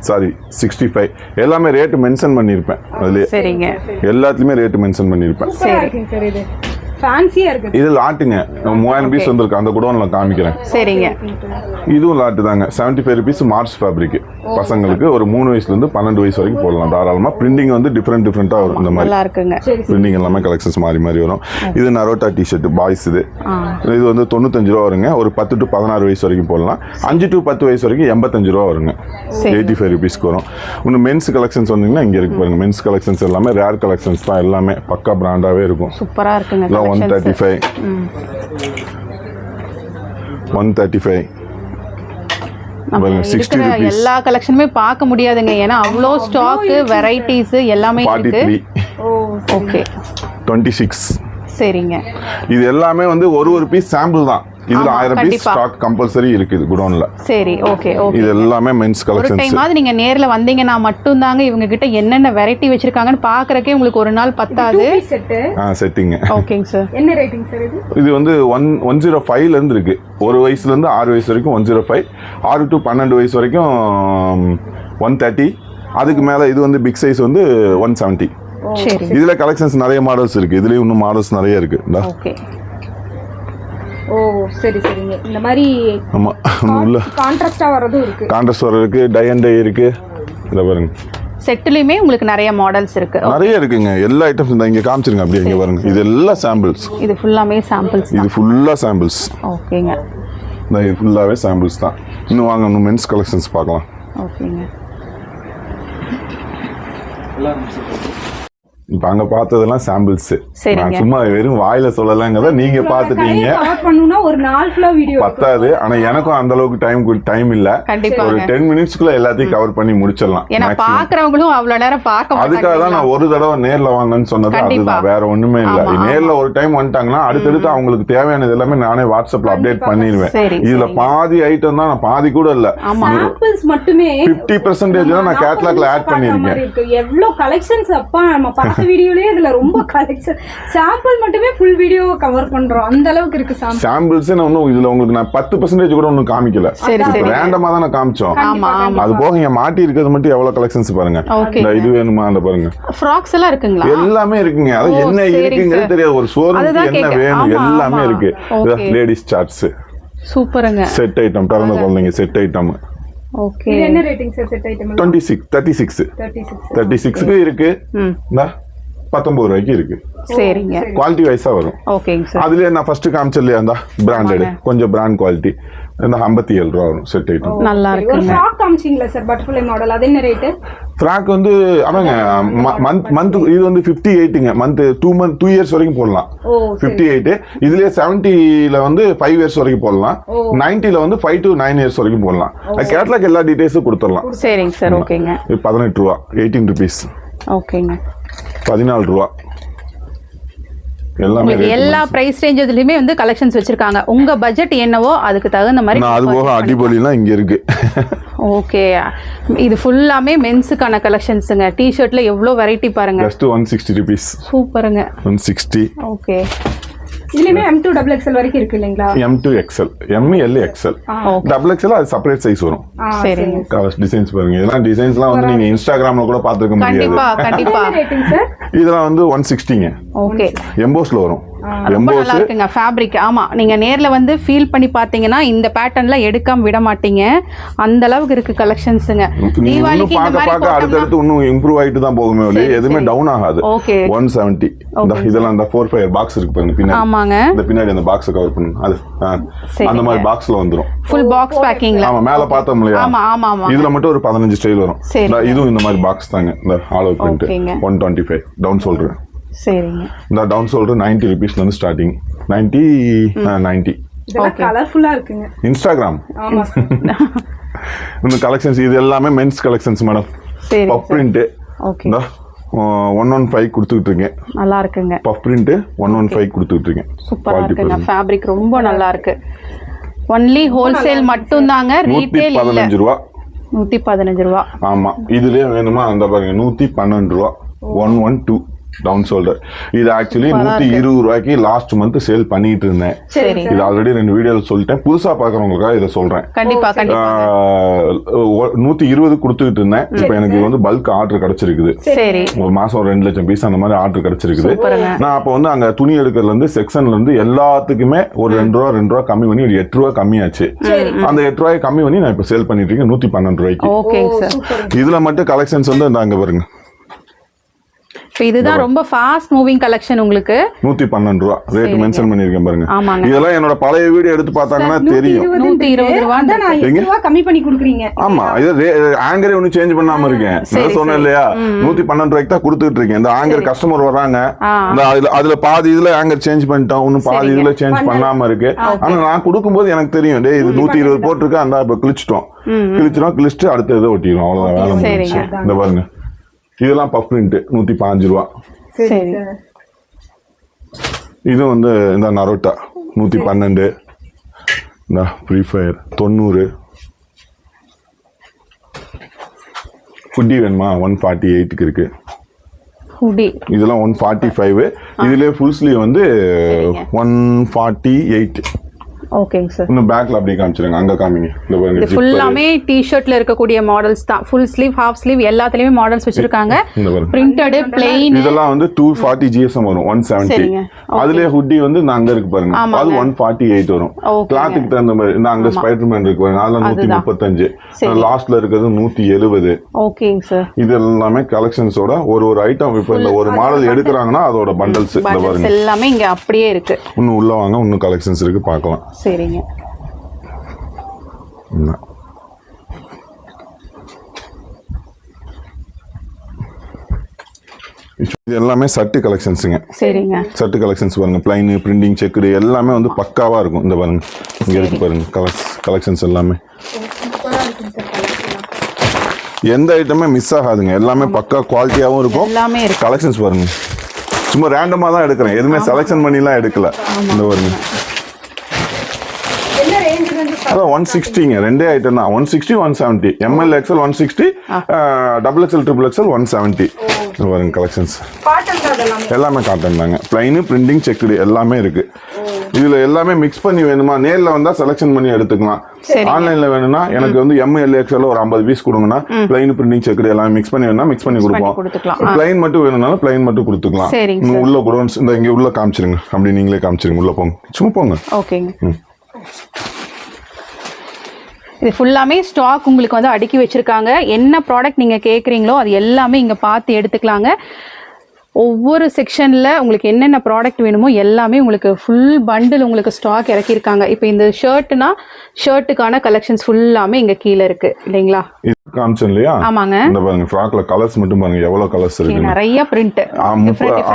சாரி 65. எல்லாமே ரேட் மென்ஷன் பண்ணிருப்பேன். அதுலயே சரிங்க. எல்லாத்துலயுமே ரேட் மென்ஷன் பண்ணிருப்பேன். சரி சரி. இது ஃபேன்சியா இருக்கு. இது லாட்டுங்க. 3000 பீஸ் வந்திருக்கு. அந்த குடோன்ல காமிக்கிறேன். சரிங்க. இதுவும் லாட்டு தாங்க. 75 rupees மார்ச் ஃபேப்ரிக். பசங்களுக்கு ஒரு 3 வயசுல இருந்து 12 வயசு வரைக்கும் போடலாம் தாராளமா. பிரிண்டிங் வந்து டிஃபரெண்டா வரும். இந்த மாதிரி நல்லா இருக்குங்க. பிரிண்டிங் எல்லாமே கலெக்ஷன்ஸ் மாறி வரும். இது நரோட்டா டிஷர்ட் பாய்ஸ். இது வந்து 95 ரூபா வருங்க. ஒரு 10 to 16 வயசு வரைக்கும் போடலாம். 5 to 10 வயசு வரைக்கும் 85 ரூபா வருங்க. 85 rupeesக்கு வரும். இன்னும் மென்ஸ் கலெக்ஷன்ஸ் வந்தீங்கன்னா இங்க இருக்கு பாருங்க. மென்ஸ் கலெக்ஷன்ஸ் எல்லாமே ரேர் கலெக்ஷன்ஸ் தான். எல்லாமே பக்கா பிராண்டாவே இருக்கும். சூப்பரா இருக்குங்க. 135. 135. எல்லா கலெக்ஷனுமே பார்க்க முடியாதுங்க. ஏன்னா அவ்வளோ ஸ்டாக், வெரைட்டிஸ் எல்லாமே இருக்கு. 43. ஓகே. 26. சரிங்க. இது எல்லாமே வந்து ஒரு பீஸ் சாம்பிள் தான். இதுல 1000 பீஸ் ஸ்டாக் கம்பல்சரி இருக்குது குடோன்ல. சரி, ஓகே ஓகே. இது எல்லாமே மென்ஸ் கலெக்ஷன்ஸ். ஒரு டைமாவது நீங்க நேர்ல வந்தீங்கன்னா மட்டும் தாங்க இவங்க கிட்ட என்னென்ன வெரைட்டி வச்சிருக்காங்கன்னு பாக்குறக்கே உங்களுக்கு ஒரு நாள் பத்தாது. செட்டிங். ஓகேங்க சார். என்ன ரேட்டிங் சார் இது? இது வந்து 105ல இருந்து இருக்கு. 1 வயசுல இருந்து 6 வயசு வரைக்கும் 105. 6 to 12 வயசு வரைக்கும் 130. அதுக்கு மேல இது வந்து பிக் சைஸ் வந்து 170. சரி. இதுல கலெக்ஷன்ஸ் நிறைய மாடல்ஸ் இருக்கு. இதுலயும் இன்னும் மாடல்ஸ் நிறைய இருக்கு. ஓகே. ஓ சரி சரிங்க. இந்த மாதிரி ஆமா, உள்ள கான்ட்ராஸ்டா வரதும் இருக்கு. கான்ட்ராஸ்ட் இருக்கு, டை அண்ட் டை இருக்கு. இத பாருங்க. செட்லயுமே உங்களுக்கு நிறைய மாடல்ஸ் இருக்கு. நிறைய இருக்குங்க. எல்லா ஐட்டம்ஸ் இந்த இங்க காமிச்சிருங்க. அப்படியே இங்க பாருங்க. இது எல்லாம் சாம்பிள்ஸ். இது ஃபுல்லாமே சாம்பிள்ஸ். இது ஃபுல்லா சாம்பிள்ஸ். ஓகேங்க. இது ஃபுல்லாவே சாம்பிள்ஸ் தான். இன்னும் வாங்க, இன்னும் மென்ஸ் கலெக்ஷன்ஸ் பார்க்கலாம். ஓகேங்க. இப்ப அங்க பார்த்ததெல்லாம் சாம்பிள்ஸ். நான் சும்மா வெறும் வாயில சொல்லலங்கறத நீங்க பாத்துட்டீங்க. கவர் பண்ணனும்னா ஒரு நாள் ஃபுல்லா வீடியோ பத்தாது. ஆனா எனக்கும் அந்த அளவுக்கு டைம் இல்ல. ஒரு 10 மினிட்ஸ்க்குள்ள எல்லாத்தையும் கவர் பண்ணி முடிச்சிடலாம். ஏன்னா பாக்குறவங்களும் அவ்வளவு நேரம் பார்க்க மாட்டாங்க. அதுக்காக தான் நான் ஒரு தடவை நேர்ல வாங்கன்னு சொன்னது. அதுதான், வேற ஒண்ணுமே இல்ல. நேர்ல ஒரு டைம் வந்துட்டாங்கன்னா அடுத்தடுத்து அவங்களுக்கு தேவையானது எல்லாமே நானே வாட்ஸ்அப்ல அப்டேட் பண்ணிடுவேன். இதுல பாதி ஐட்டம் தான், நான் பாதி கூட இல்ல, சாம்பிள்ஸ் மட்டுமே 50% தான் நான் கேட்டலாக்ல ஆட் பண்ணிருக்கேன். எவ்வளவு கலெக்ஷன்ஸ் அப்பா நம்ம பார்த்த வீடியோலயே இதுல ரொம்ப கலெக்ஷன். சாம்பிள் மட்டுமே ஃபுல் வீடியோ கவர் பண்றோம். அந்த அளவுக்கு இருக்கு சாம்பிள். சாம்பிள்ஸ் நான் இதுல உங்களுக்கு நான் 10% கூட ஒன்னும் காமிக்கல. ரேண்டமா தான் நான் காமிச்சோம். அது போக இங்க மாட்டி இருக்கிறது மட்டும் எவ்வளவு கலெக்ஷன்ஸ் பாருங்க. இது வேணுமா அந்த பாருங்க. ஃப்ராக்ஸ் எல்லாம் இருக்குங்களா? எல்லாமே இருக்குங்க. அது என்ன இருக்குங்கிறது தெரியாது. ஒரு ஷோரூம்க்கு என்ன வேணும் எல்லாமே இருக்கு. Ladies shorts. சூப்பருங்க. செட் ஐட்டம், பிறந்த குழந்தைங்க செட் ஐட்டம். ஓகே இது என்ன ரேட்டிங் சார் செட் ஐட்டம் 36 36க்கு இருக்கு. 19 ரூபாய்க்கு இருக்கு. சரிங்க. குவாலிட்டி வைஸா வரும். ஓகேங்க சார். அதுலயே நான் ஃபர்ஸ்ட் காமிச்சலையா அந்த பிராண்டட் கொஞ்சம் பிராண்ட் குவாலிட்டி இந்த 57 ரூபா வரும் செட் ஐட்டம். நல்லா ஒரு இருக்குங்க. ஃப்ராக் காமிச்சீங்களா சார் பட்டர்ஃப்ளை மாடல், அது என்ன ரேட்? ஃப்ராக் வந்து அவங்க மந்த் இது வந்து 58ங்க மந்த் 2 இயர்ஸ் வரைக்கும் போடலாம். 58 இதுலயே 70ல வந்து 5 இயர்ஸ் வரைக்கும் போடலாம். 90ல வந்து 5 to 9 இயர்ஸ் வரைக்கும் போடலாம். கேட்லாக் எல்லா டீடைல்ஸும் கொடுத்துடலாம். சரிங்க சார். ஓகேங்க. 18 ரூபா 18 rupees. ஓகேங்க. 14 ரூபா. எல்லா பிரைஸ் ரேஞ்சஸ்லயுமே வந்து கலெக்ஷன்ஸ் வச்சிருக்காங்க. உங்க பட்ஜெட் என்னவோ அதுக்கு தகுந்த மாதிரி. அது போக அடிபொலிலாம் இங்க இருக்கு. ஓகே, இது ஃபுல்லாமே மென்ஸுக்கான கலெக்ஷன்ஸ்ங்க. டி-ஷர்ட்ல எவ்வளவு வெரைட்டி பாருங்க. Just 160 rupees. சூப்பருங்க. 160. ஓகே. இதுலயுமே M2 XXL வரைக்கும் இருக்கு இல்லீங்களா? M2 XL, M L XL. XXL அது செப்பரேட் சைஸ் வரும். சரிங்க. கலர்ஸ் டிசைன்ஸ் பாருங்க. இதெல்லாம் டிசைன்ஸ்லாம் வந்து நீங்க இன்ஸ்டாகிராம்ல கூட பாத்துக்க முடியாது. கண்டிப்பா கண்டிப்பா. Rating sir? இதெல்லாம் வந்து 160ங்க. ஓகே. எம்போஸ்ல வரும். ரொம்ப நல்லா இருக்குங்க ஃபேப்ரிக். ஆமா, நீங்க நேர்ல வந்து ஃபீல் பண்ணி பாத்தீங்கன்னா இந்த பேட்டர்ன்ல எடுக்காம விட மாட்டீங்க. அந்த அளவுக்கு இருக்கு கலெக்ஷன்ஸ்ங்க. தீபாவளிக்கு இந்த மாதிரி பார்க்க அடுத்து இன்னும் இம்ப்ரூவ் ஆயிட்டு தான் போகுமே ஒளி எதுமே டவுன் ஆகாது. ஓகே. 170. இதெல்லாம் அந்த 4-5 பாக்ஸ் இருக்கு பாருங்க பின்னாடி. ஆமாங்க. இந்த பின்னாடி அந்த பாக்ஸ் கவர் பண்ணுங்க. அது அந்த மாதிரி பாக்ஸ்ல வந்துரும். ஃபுல் பாக்ஸ் பேக்கிங்ல. ஆமா, மேல பார்த்தோம் இல்லையா? ஆமா ஆமா ஆமா. இதுல மட்டும் ஒரு 15 ஸ்டைல் வரும். இதுவும் இந்த மாதிரி பாக்ஸ் தாங்க. இந்த all over print 125 down shoulder. சரிங்க. இந்த டவுன் ஷோல்டர் 90 rupeesல இருந்து ஸ்டார்டிங். 90. இதெல்லாம் கலர்ஃபுல்லா இருக்குங்க. இன்ஸ்டாகிராம். ஆமா சார். இந்த கலெக்ஷன்ஸ் இது எல்லாமே மென்ஸ் கலெக்ஷன்ஸ் மேடம். சரி. Puff print. ஓகே. 115 கொடுத்துட்டு இருக்கேன். நல்லா இருக்குங்க. பஃப் பிரிண்ட் 115 கொடுத்துட்டு இருக்கேன். சூப்பரா இருக்குங்க. ஃபேப்ரிக் ரொம்ப நல்லா இருக்கு. ஒன்லி ஹோல்சேல் மட்டும் தாங்க, ரீட்டெயில் இல்ல. 115 ரூபா. 115 ரூபா. ஆமா, இதுலயே வேணுமா அந்த பாருங்க 112 ரூபா. 112 டவுன் ஷோல்டர். இது ஆக்சுவலி 120 ரூபாய்க்கு லாஸ்ட் மந்த் சேல் பண்ணிட்டு இருந்தேன். இது ஆல்ரெடி 2 வீடியோல சொல்லிட்டேன். புதுசா பாக்குறவங்களுக்காக இதை சொல்றேன். கண்டிப்பா கண்டிப்பா. 120 கொடுத்துட்டு இருந்தேன். இப்ப எனக்கு வந்து பல்க் ஆர்டர் கிடைச்சிருக்குது. சரி. ஒரு மாசம் 2 லட்சம் பீஸ் அந்த மாதிரி ஆர்டர் கிடைச்சிருக்குது. நான் அப்ப வந்து அங்க துணி எடுக்கிறதுல இருந்து செக்ஷன்ல இருந்து எல்லாத்துக்குமே ஒரு 2 ரூபா கம்மி பண்ணி ஒரு 8 ரூபா கம்மியாச்சு. அந்த 8 ரூபாய் கம்மி பண்ணி நான் இப்ப சேல் பண்ணிட்டு இருக்கேன் 112 ரூபாய்க்கு. ஓகேங்க சார். இதுல மட்டும் கலெக்ஷன்ஸ் வந்து அங்க பாருங்க. இதுதான் ரொம்ப ஃபாஸ்ட் மூவிங் கலெக்ஷன். உங்களுக்கு 112 ரூபா ரேட் மென்ஷன் பண்ணிருக்கேன் பாருங்க. ஆமாங்க. இதெல்லாம் என்னோட பழைய வீடியோ எடுத்து பார்த்தாங்கன்னா தெரியும். 120 ரூபா தான் நான் 8 ரூபா கம்மி பண்ணி கொடுக்குறீங்க. ஆமா, இது ஆங்கரே ஒன்னும் சேஞ்ச் பண்ணாம இருக்கேன். நான் சொன்னேன் இல்லையா 112 ரூபாய்க்கு தான் கொடுத்துட்டு இருக்கேன். இந்த ஆங்கர் கஸ்டமர் வராங்க, அதுல பாதி இதுல ஆங்கர் சேஞ்ச் பண்ணிட்டோம், இன்னும் பாதி இதுல சேஞ்ச் பண்ணாம இருக்கு. ஆனா நான் கொடுக்கும்போது எனக்கு தெரியும் டே இது 120 போட்டிருக்கு, அந்த இப்ப கிழிச்சிட்டு அடுத்த இதை ஒட்டிடும். அவ்வளவுதான் வேலை முடிஞ்சிச்சு. இந்த பாருங்க, இதெல்லாம் பஃப் பிரிண்ட் 115 ரூபா. சரி. இது வந்து இந்த நரோட்டா 112. இந்த ஃப்ரீ ஃபயர் 90. ஹுட்டி வேணுமா 148க்கு இருக்கு. ஹுடி இதெல்லாம் 145. இதுலயே ஃபுல் ஸ்லீவ் வந்து 148. ஓகேங்க சார். இன்னும் பேக்ல அப்படியே காமிச்சிருங்க. அங்க காமிங்க. இந்த பாருங்க, இது ஃபுல்லாமே டி-ஷர்ட்ல இருக்கக்கூடிய மாடல்ஸ் தான். ஃபுல் ஸ்லீவ், ஹாஃப் ஸ்லீவ் எல்லாத்துலயுமே மாடல்ஸ் வச்சிருக்காங்க. Printed, plain. இதெல்லாம் வந்து 240 GSM வரும். 170. அதுலயே ஹுட்டி வந்து அங்க இருக்கு பாருங்க, அது 148 வரும். கிளாத்துக்கு தகுந்த மாதிரி. இந்த அங்க ஸ்பைடர்மேன் இருக்கு பாருங்க, அதெல்லாம் 135. லாஸ்ட்ல இருக்கிறது 170. ஓகேங்க சார். இது எல்லாமே கலெக்ஷன்ஸோட ஒரு ஐட்டம். இப்ப இந்த ஒரு மாடல் எடுக்கறாங்கன்னா அதோட பண்டல்ஸ் இந்த பாருங்க எல்லாமே இங்க அப்படியே இருக்கு. இன்னும் உள்ள வாங்க, இன்னும் கலெக்ஷன்ஸ் இருக்கு, பார்க்கலாம். சரிங்க. இது எல்லாமே சட்டு கலெக்ஷன்ஸுங்க. சரிங்க. சட்டு கலெக்ஷன்ஸ் பாருங்க, பிளைன், பிரிண்டிங், செக்குடு எல்லாமே வந்து பக்காவா இருக்கும். இந்த பாருங்க, இங்க இருக்கு பாருங்க கலெக்ஷன்ஸ் எல்லாமே. எந்த ஐட்டமே மிஸ் ஆகாதுங்க, எல்லாமே பக்கா குவாலிட்டியாவும் இருக்கும். எல்லாமே இருக்கு. கலெக்ஷன்ஸ் பாருங்க, சும்மா ரேண்டமா தான் எடுக்கிறேன், எதுவுமே செலக்ஷன் பண்ணிலாம் எடுக்கல. இந்த பாருங்க, அதான் 160ங்க. ரெண்டே ஐட்டம் தான். 160, 170. ML XL 160, XXL, XXL 170. பாருங்க கலெக்ஷன்ஸ் எல்லாமே காட்டன் தாங்க. பிளைன், பிரிண்டிங், செக்குடு எல்லாமே இருக்கு. இதுல எல்லாமே மிக்ஸ் பண்ணி வேணுமா நேர்ல வந்தா செலக்ஷன் பண்ணி எடுத்துக்கலாம். ஆன்லைன்ல வேணும்னா எனக்கு வந்து ML XL ஒரு 50 பீஸ் கொடுங்கன்னா பிளைன், பிரிண்டிங், செக்குடு எல்லாமே மிக்ஸ் பண்ணி வேணும்னா மிக்ஸ் பண்ணி கொடுப்போம். பிளைன் மட்டும் வேணும்னாலும் பிளைன் மட்டும் கொடுத்துக்கலாம். உள்ள கூட இந்த இங்க உள்ள காமிச்சிருங்க, அப்படி நீங்களே காமிச்சிருங்க. உள்ள போங்க, சும்மா போங்க. ஓகேங்க. இது ஃபுல்லாமே ஸ்டாக் உங்களுக்கு வந்து அடுக்கி வச்சிருக்காங்க. என்ன ப்ராடக்ட் நீங்க கேக்குறீங்களோ அது எல்லாமே இங்க பார்த்து எடுத்துக்கலாங்க. ஒவ்வொரு செக்ஷன்ல உங்களுக்கு என்னென்ன ப்ராடக்ட் வேணுமோ எல்லாமே உங்களுக்கு ஃபுல் பண்டில் உங்களுக்கு ஸ்டாக் இறக்கியிருக்காங்க. இப்போ இந்த ஷர்ட்னா ஷர்ட்டுக்கான கலெக்ஷன்ஸ் ஃபுல்லாமே இங்க கீழே இருக்கு இல்லைங்களா? காமிச்சேன் இல்லையா? ஆமாங்க. இந்த பாருங்க ஃப்ராக்ல கலர்ஸ் மட்டும் பாருங்க எவ்வளவு கலர்ஸ் இருக்கு. நிறைய பிரிண்ட்.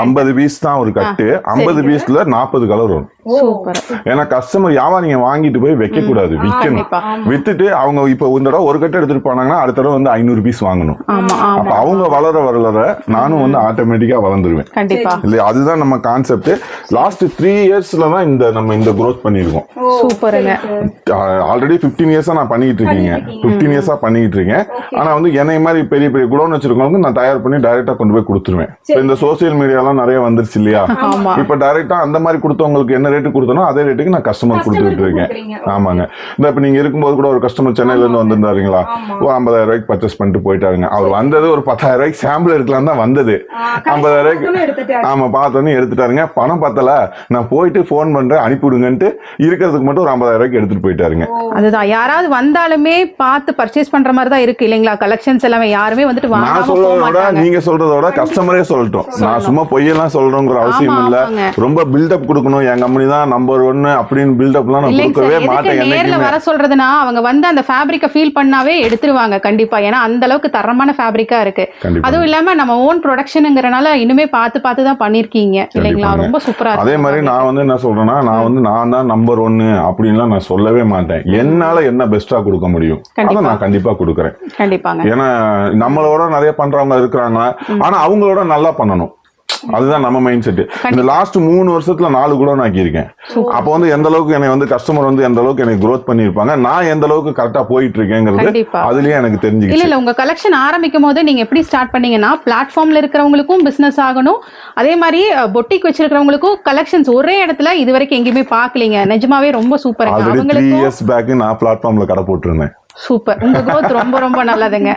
50 பீஸ் தான் ஒரு கட்டு. 50 பீஸ்ல 40 கலர் வரும். சூப்பர். ஏன்னா கஸ்டமர் வியாபாரிங்க வாங்கிட்டு போய் வைக்க கூடாது, விற்கணும். வித்துட்டு அவங்க இப்ப ஒரு தடவை ஒரு கட்டு எடுத்துட்டு போனாங்கன்னா அடுத்த தடவை வந்து 500 பீஸ் வாங்கணும். அப்ப அவங்க வளர வளர நானும் வந்து ஆட்டோமேட்டிக்கா வளர்ந்துருவேன். கண்டிப்பா இல்லையா? அதுதான் நம்ம கான்செப்ட். லாஸ்ட் 3 இயர்ஸ்ல தான் நம்ம இந்த growth பண்ணிருக்கோம். சூப்பருங்க. ஆல்ரெடி 15 இயர்ஸா நான் பண்ணிட்டு இருக்கீங்க. 15 இயர்ஸா பண்ணிட்டு இருக்கேன். ஆனா வந்து என்னை மாதிரி பெரிய பெரிய குடோன் வச்சிருக்கவங்க நான் தயார் பண்ணி டைரக்டா கொண்டு போய் கொடுத்துருவேன். இந்த சோசியல் மீடியாலாம் நிறைய வந்துருச்சு இல்லையா? இப்ப டைரக்டா அந்த மாதிரி கொடுத்தவங்களுக்கு என்ன ரேட்டு கொடுத்தனோ அதே ரேட்டுக்கு நான் கஸ்டமர் கொடுத்துட்டு இருக்கேன். ஆமாங்க. இந்த இப்ப நீங்க இருக்கும்போது கூட ஒரு கஸ்டமர் சென்னையில இருந்து வந்திருந்தாருங்களா, ஒரு 50,000 ரூபாய்க்கு பர்ச்சேஸ் பண்ணிட்டு போயிட்டாருங்க. அவர் வந்தது ஒரு 10,000 ரூபாய்க்கு சாம்பிள் எடுக்கலாம் தான் வந்தது. 50,000 ரூபாய்க்கு ஆமா பார்த்தோன்னு எடுத்துட்டாருங்க. பணம் பத்தல, நான் போயிட்டு போன் பண்றேன் அனுப்பிவிடுங்கன்ட்டு இருக்கிறதுக்கு மட்டும் ஒரு 50,000 ரூபாய்க்கு எடுத்துட்டு போயிட்டாருங்க. அதுதான் யாராவது வந்தாலுமே பார்த்து பர்ச்சேஸ் பண்ற மாதிரி தான் இருக்கு இல்லைங்களா? கலெக்ஷன்ஸ் எல்லாமே யாருமே வந்துட்டு நான் சொல்றதோட நீங்க சொல்றதோட கஸ்டமரே சொல்லட்டும். நான் சும்மா பொய்யெல்லாம் சொல்றோங்கிற அவசியம் இல்ல. ரொம்ப பில்டப் கொடுக்கணும், என் கம்பெனி தான் நம்பர் 1 அப்படின்னு பில்டப்லாம் நான் கொடுக்கவே மாட்டேன். நேர்ல வர சொல்றதுன்னா அவங்க வந்து அந்த ஃபேப்ரிக்கை ஃபீல் பண்ணாவே எடுத்துருவாங்க கண்டிப்பா. ஏன்னா அந்த அளவுக்கு தரமான ஃபேப்ரிக்கா இருக்கு. அதுவும் இல்லாம நம்ம ஓன் ப்ரொடக்ஷனுங்கிறனால இன்னுமே பார்த்து தான் பண்ணிருக்கீங்க இல்லைங்களா? ரொம்ப சூப்பரா இருக்கு. அதே மாதிரி நான் வந்து என்ன சொல்றேன்னா, நான் தான் நம்பர் 1 அப்படின்லாம் நான் சொல்லவே மாட்டேன். என்னால என்ன பெஸ்டா கொடுக்க முடியும் அதை நான் கண்டிப்பா கொடுக்குறேன். கண்டிப்பாங்க. ஏன்னா நம்மளோட நிறைய பண்றவங்க இருக்கிறாங்க, ஆனா அவங்களோட நல்லா பண்ணணும். அதுதான் நம்ம மைண்ட் செட். இந்த லாஸ்ட் 3 வருஷத்துல 4 குடோன் ஆக்கியிருக்கேன். அப்ப வந்து எந்த அளவுக்கு என்னை வந்து கஸ்டமர் வந்து எந்த அளவுக்கு எனக்கு growth பண்ணிருப்பாங்க, நான் எந்த அளவுக்கு கரெக்டா போயிட்டு இருக்கேங்கிறது அதுலயே எனக்கு தெரிஞ்சுக்கிச்சு. இல்ல உங்க கலெக்ஷன் ஆரம்பிக்கும் போது நீங்க எப்படி ஸ்டார்ட் பண்ணீங்கன்னா, பிளாட்ஃபார்ம்ல இருக்கிறவங்களுக்கும் பிசினஸ் ஆகணும், அதே மாதிரி பொட்டிக் வச்சிருக்கிறவங்களுக்கும் கலெக்ஷன்ஸ் ஒரே இடத்துல இது வரைக்கும் எங்கேயுமே பாக்கலீங்க. நிஜமாவே ரொம்ப சூப்பர். ஆல்ரெடி 3 இயர்ஸ் பேக் நான் பிளாட்ஃபார்ம்ல கடை போட்டுருந்தேன். சூப்பர். உங்க growth ரொம்ப நல்லதுங்க.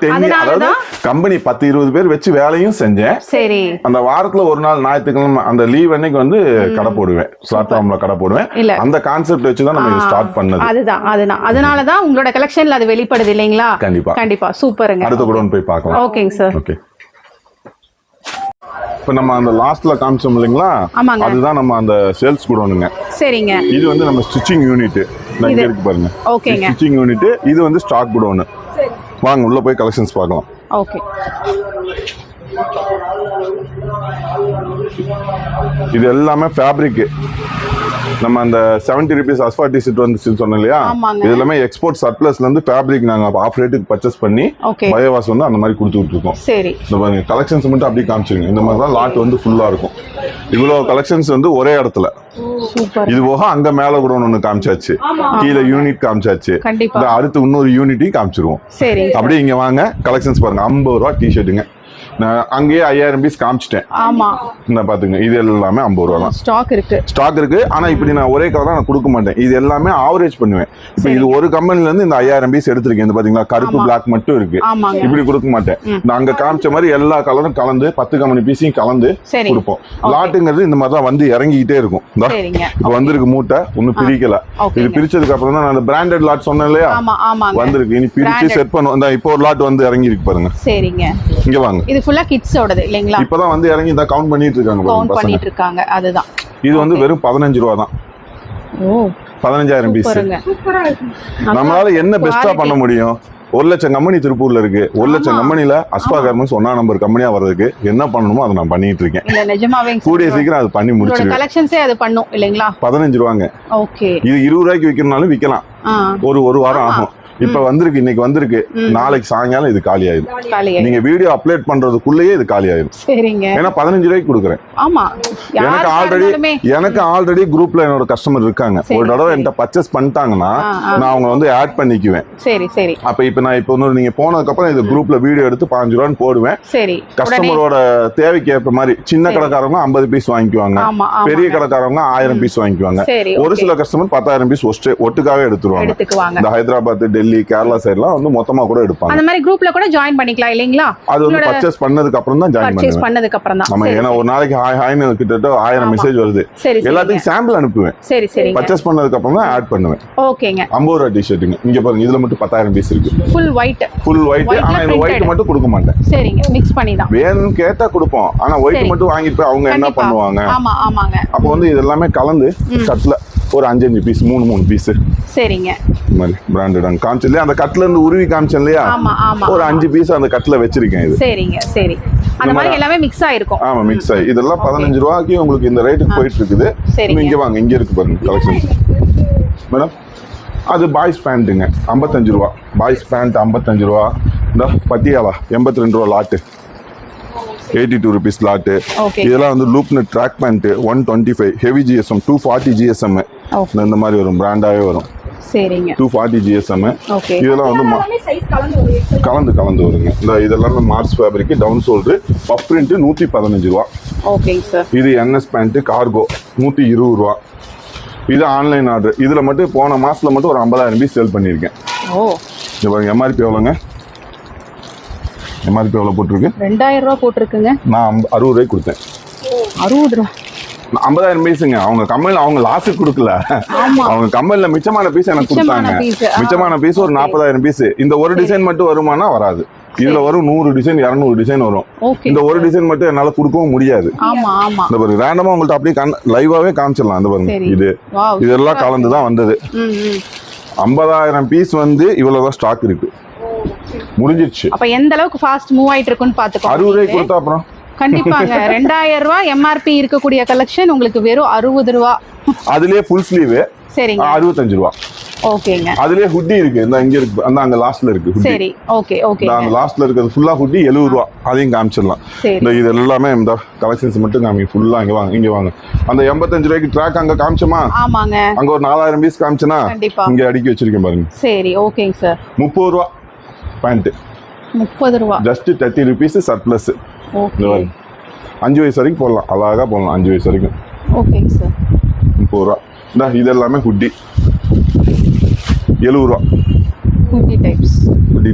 அதாவது கம்பெனி 10-20 பேர் வச்சு வேலையும் செஞ்சேன். சரி. அந்த வாரத்துல ஒரு நாள் ஞாயிற்றுக்கிழமை அந்த லீவ் அன்னைக்கு வந்து கடை போடுவேன், பிளாட்ஃபார்ம்ல கடை போடுவேன். அந்த கான்செப்ட் வச்சு தான் நம்ம ஸ்டார்ட் பண்ணது. அதுதான் அதனாலதான் உங்களோட கலெக்ஷன்ல அது வெளிப்படுது இல்லைங்களா? கண்டிப்பா சூப்பருங்க. அடுத்த குடோன் போய் பார்க்கலாம். ஓகேங்க சார். ஓகே. இப்ப நம்ம அந்த லாஸ்ட்ல காமிச்சோம் இல்லைங்களா, அதுதான் நம்ம அந்த சேல்ஸ் குடோனுங்க. சரிங்க. இது வந்து நம்ம ஸ்டிச்சிங் யூனிட். இங்க இருக்கு பாருங்க. ஓகேங்க. Stitching unit. இது வந்து ஸ்டாக் குடோன். வாங்க உள்ள போய் கலெக்ஷன்ஸ் பார்க்கலாம். ஓகே. இது எல்லாமே ஃபேப்ரிக். நம்ம அந்த 70 rupees அஸ்வா டிஷர்ட் வந்துச்சுன்னு சொன்னோம் இல்லையா, இது எல்லாமே எக்ஸ்போர்ட் சர்ப்ளஸ்ல இருந்து ஃபேப்ரிக் நாங்க ஆஃப் ரேட்டுக்கு பர்ச்சேஸ் பண்ணி பயோவாஸ் வந்து அந்த மாதிரி கொடுத்துட்டு இருக்கோம். சரி. இந்த பாருங்க கலெக்ஷன்ஸ் மட்டும் அப்படியே காமிச்சிருங்க. இந்த மாதிரி தான் லாட் வந்து ஃபுல்லா இருக்கும். இவ்வளவு கலெக்ஷன்ஸ் வந்து ஒரே இடத்துல. இது போக அங்க மேல கூட ஒண்ணு காமிச்சாச்சு, கீழே யூனிட் காமிச்சாச்சு. அடுத்து இன்னொரு யூனிட்டையும் காமிச்சிருவோம். அப்படியே இங்க வாங்க கலெக்ஷன்ஸ் பாருங்க. 50 ரூபா டிஷர்ட்டுங்க. நான் அங்கேயே 5000 பீஸ் காமிச்சிட்டேன். ஆமா. நான் பாத்துங்க இது எல்லாமே 50 ரூபா தான். ஸ்டாக் இருக்கு. ஆனா இப்படி நான் ஒரே கலர் நான் கொடுக்க மாட்டேன். இது எல்லாமே ஆவரேஜ் பண்ணுவேன். இப்ப இது ஒரு கம்பெனில இருந்து இந்த 5000 பீஸ் எடுத்திருக்கேன். இந்த பாத்தீங்களா கருப்பு பிளாக் மட்டும் இருக்கு. இப்படி கொடுக்க மாட்டேன். நான் அங்க காமிச்ச மாதிரி எல்லா கலரும் கலந்து 10 கம்பெனி பீஸையும் கலந்து கொடுப்போம். லாட்டுங்கிறது இந்த மாதிரி தான் வந்து இறங்கிக்கிட்டே இருக்கும். இப்ப வந்திருக்கு மூட்டை ஒன்னும் பிரிக்கல. இது பிரிச்சதுக்கு அப்புறம் தான் நான் அந்த பிராண்டட் லாட் சொன்னேன் இல்லையா, வந்திருக்கு. இனி பிரிச்சு செட் பண்ணுவோம். இந்த இப்போ ஒரு லாட் வந்து இறங்கி இருக்கு பாருங்க. சரிங்க. இங்க வாங்க. இது ஃபுல்லா கிட்ஸோடது இல்லைங்களா? இப்பதான் வந்து இறங்கி இந்த கவுண்ட் பண்ணிட்டு இருக்காங்க. அதுதான். இது வந்து வெறும் 15 ரூபா தான். 15,000 பீஸ். நம்மளால என்ன பெஸ்டா பண்ண முடியும்? 1 லட்சம் கம்பெனி திருப்பூர்ல இருக்கு. 1 லட்சம் கம்பெனில அஸ்வா கார்மெண்ட்ஸ் 1ஆம் நம்பர் கம்பெனியா வர்றதுக்கு என்ன பண்ணணுமோ அதை நான் பண்ணிட்டு இருக்கேன். இல்ல நிஜமாவே கூடிய சீக்கிரம் அது பண்ணி முடிச்சிருவேன். கலெக்ஷன்ஸே அது பண்ணும் இல்லைங்களா? 15 ரூபாங்க. ஓகே. இது 20 ரூபாய்க்கு விற்கணும்னாலும் விற்கலாம். ஒரு வாரம் ஆகும். இப்ப வந்திருக்கு, இன்னைக்கு வந்திருக்கு, நாளைக்கு சாயங்காலம் இது காலி ஆயிடும். நீங்க வீடியோ அப்லோட் பண்றதுக்குள்ளேயே இது காலி ஆயிடும். சரிங்க. ஏன்னா 15 ரூபாய்க்கு கொடுக்குறேன். ஆமா. எனக்கு ஆல்ரெடி குரூப்ல என்னோட கஸ்டமர் இருக்காங்க. ஒரு தடவை என்கிட்ட பர்ச்சேஸ் பண்ணிட்டாங்கன்னா நான் அவங்க வந்து ஆட் பண்ணிக்குவேன். சரி சரி. அப்ப இப்ப நான் இப்ப நீங்க போனதுக்கு அப்புறம் இந்த குரூப்ல வீடியோ எடுத்து 15 ரூபான்னு போடுவேன். சரி. கஸ்டமரோட தேவைக்கு ஏற்ற மாதிரி சின்ன கடைக்காரங்க 50 பீஸ் வாங்கிக்குவாங்க, பெரிய கடைக்காரங்க 1000 பீஸ் வாங்கிக்குவாங்க. ஒரு சில கஸ்டமர் 10,000 பீஸ் ஒட்டுக்காவே எடுத்துருவாங்க. எடுத்துருவாங்க. இந்த ஹைதராபாத், டெல்லி, கேரளா சைடுலாம் வந்து மொத்தமா கூட எடுப்பாங்க. அந்த மாதிரி குரூப்ல கூட ஜாயின் பண்ணிக்கலாம் இல்லீங்களா? அது வந்து பர்ச்சேஸ் பண்ணதுக்கு அப்புறம் தான் ஜாயின் பண்ணுவேன். பண்ணதுக்கு அப்புறம் தான். ஆமா, ஏன்னா ஒரு நாளைக்கு ஹாய்னு கிட்டத்தட்ட 1000 மெசேஜ் வருது. எல்லாத்துக்கும் சாம்பிள் அனுப்புவேன். சரி சரி. பர்ச்சேஸ் பண்ணதுக்கு அப்புறம் தான் ஆட் பண்ணுவேன். ஓகேங்க. 50 ரூபாய் டி-ஷர்ட்டுங்க. இங்க பாருங்க, இதுல மட்டும் 10000 பீஸ் இருக்கு. Full white. ஆனா இந்த ஒயிட் மட்டும் கொடுக்க மாட்டேன். சரிங்க, மிக்ஸ் பண்ணி தான். வேணும்னு கேட்டா கொடுப்போம். ஆனா ஒயிட் மட்டும் வாங்கிட்டு போய் அவங்க என்ன பண்ணுவாங்க? ஆமா ஆமாங்க. அப்ப வந்து இதெல்லாம் கலந்து கட்ல ஒரு 5 பீஸ் 3 பீஸ். சரிங்க. இந்த மாதிரி பிராண்டட் அங்க காமிச்சல அந்த கட்ல இருந்து உருவி காமிச்சேன் இல்லையா? ஆமா ஆமா. ஒரு 5 பீஸ் அந்த கட்ல வச்சிருக்கேன் இது. சரிங்க சரி. அந்த மாதிரி எல்லாமே மிக்ஸ் ஆயிருக்கும். ஆமா, மிக்ஸ் ஆயி இதெல்லாம் 15 ரூபாய்க்கு உங்களுக்கு இந்த ரேட்டுக்கு போயிட்டு இருக்குது. இங்க வாங்க, இங்க இருக்கு பாருங்க கலெக்ஷன்ஸ். மேடம் அது பாய்ஸ் பேண்ட்டுங்க 55 ரூபா. பாய்ஸ் பேண்ட் 55 ரூபா. இந்த பட்டியாலா 82 ரூபா லாட்டு. 82 rupees lot. இதெல்லாம் வந்து loop net track pant 125 heavy GSM 240 GSM. இந்த மாதிரி வரும், பிராண்டாவே வரும். சரிங்க. 240 GSM. இதெல்லாம் வந்து கலந்து வருங்க. இந்த இதெல்லாம் மார்ஸ் fabric, down shoulder, puff print 115 ரூபா. ஓகேங்க சார். இது NS பேண்ட் கார்கோ 120 ரூபா. இது ஆன்லைன் ஆர்டர். இதுல மட்டும் போன மாசத்துல மட்டும் ஒரு 50,000 பீஸ் சேல் பண்ணிருக்கேன். இது பாருங்க, MRP எவ்வளோங்க? MRP எவ்வளோ போட்டிருக்கு? 2000 ரூபா போட்டிருக்குங்க. நான் 60 ரூபாய்க்கு கொடுத்தேன். 60 ரூபா. 50,000 பீஸுங்க. அவங்க கம்பெனில அவங்க லாஸுக்கு கொடுக்கல. அவங்க கம்பெனில மிச்சமான பீஸ் எனக்கு கொடுத்தாங்க. மிச்சமான பீஸ் ஒரு 40,000 பீஸ். இந்த ஒரு டிசைன் மட்டும் வருமானா வராது. இதுல வரும் 100 டிசைன் 200 டிசைன் வரும். இந்த ஒரு டிசைன் மட்டும் என்னால கொடுக்கவும் முடியாது. இந்த பாருங்க, ரேண்டமா உங்கள்ட்ட அப்படியே லைவாவே காமிச்சிடலாம். அந்த பாருங்க, இது இதெல்லாம் கலந்து தான் வந்தது. 50,000 பீஸ் வந்து இவ்வளவுதான் ஸ்டாக் இருக்கு. முடிஞ்சிருச்சு. அப்ப எந்த அளவுக்கு ஃபாஸ்ட் மூவ் ஆயிட்டு இருக்குன்னு பாத்துக்கோ. 60 ரூபாய்க்கு கொடுத்தா அப்புறம் கண்டிப்பாங்க 2000 ரூபாய் MRP இருக்கக்கூடிய கலெக்ஷன் உங்களுக்கு வெறும் 60 ரூபா. அதுலயே ஃபுல் ஸ்லீவ். சரிங்க. 65 ரூபா. ஓகேங்க. அதுலயே ஹுட்டி இருக்கு. இந்த இங்க இருக்கு, அந்த அங்க லாஸ்ட்ல இருக்கு ஹுட்டி. சரி, ஓகே ஓகே. அந்த லாஸ்ட்ல இருக்குது ஃபுல்லா ஹுட்டி 70 ரூபா. அதையும் காமிச்சிடலாம். இந்த இது எல்லாமே இந்த கலெக்ஷன்ஸ் மட்டும் காமி ஃபுல்லா. இங்க வாங்க, இங்க வாங்க. அந்த 85 ரூபாய்க்கு ட்ராக் அங்க காமிச்சோமா? ஆமாங்க. அங்க ஒரு 4000 பீஸ் காமிச்சனா இங்க அடுக்கி வச்சிருக்கேன் பாருங்க. சரி, ஓகேங்க சார். 30 ரூபா பேண்ட். 30 ரூபா. Just 30 rupees surplus. ஓகே. 5 வயசு வரைக்கும் போடலாம், அழகா போடலாம் 5 வயசு வரைக்கும். ஓகேங்க சார். 30 ரூபா. இந்த இது எல்லாமே ஹுட்டி 70 ரூபா. ஹுட்டி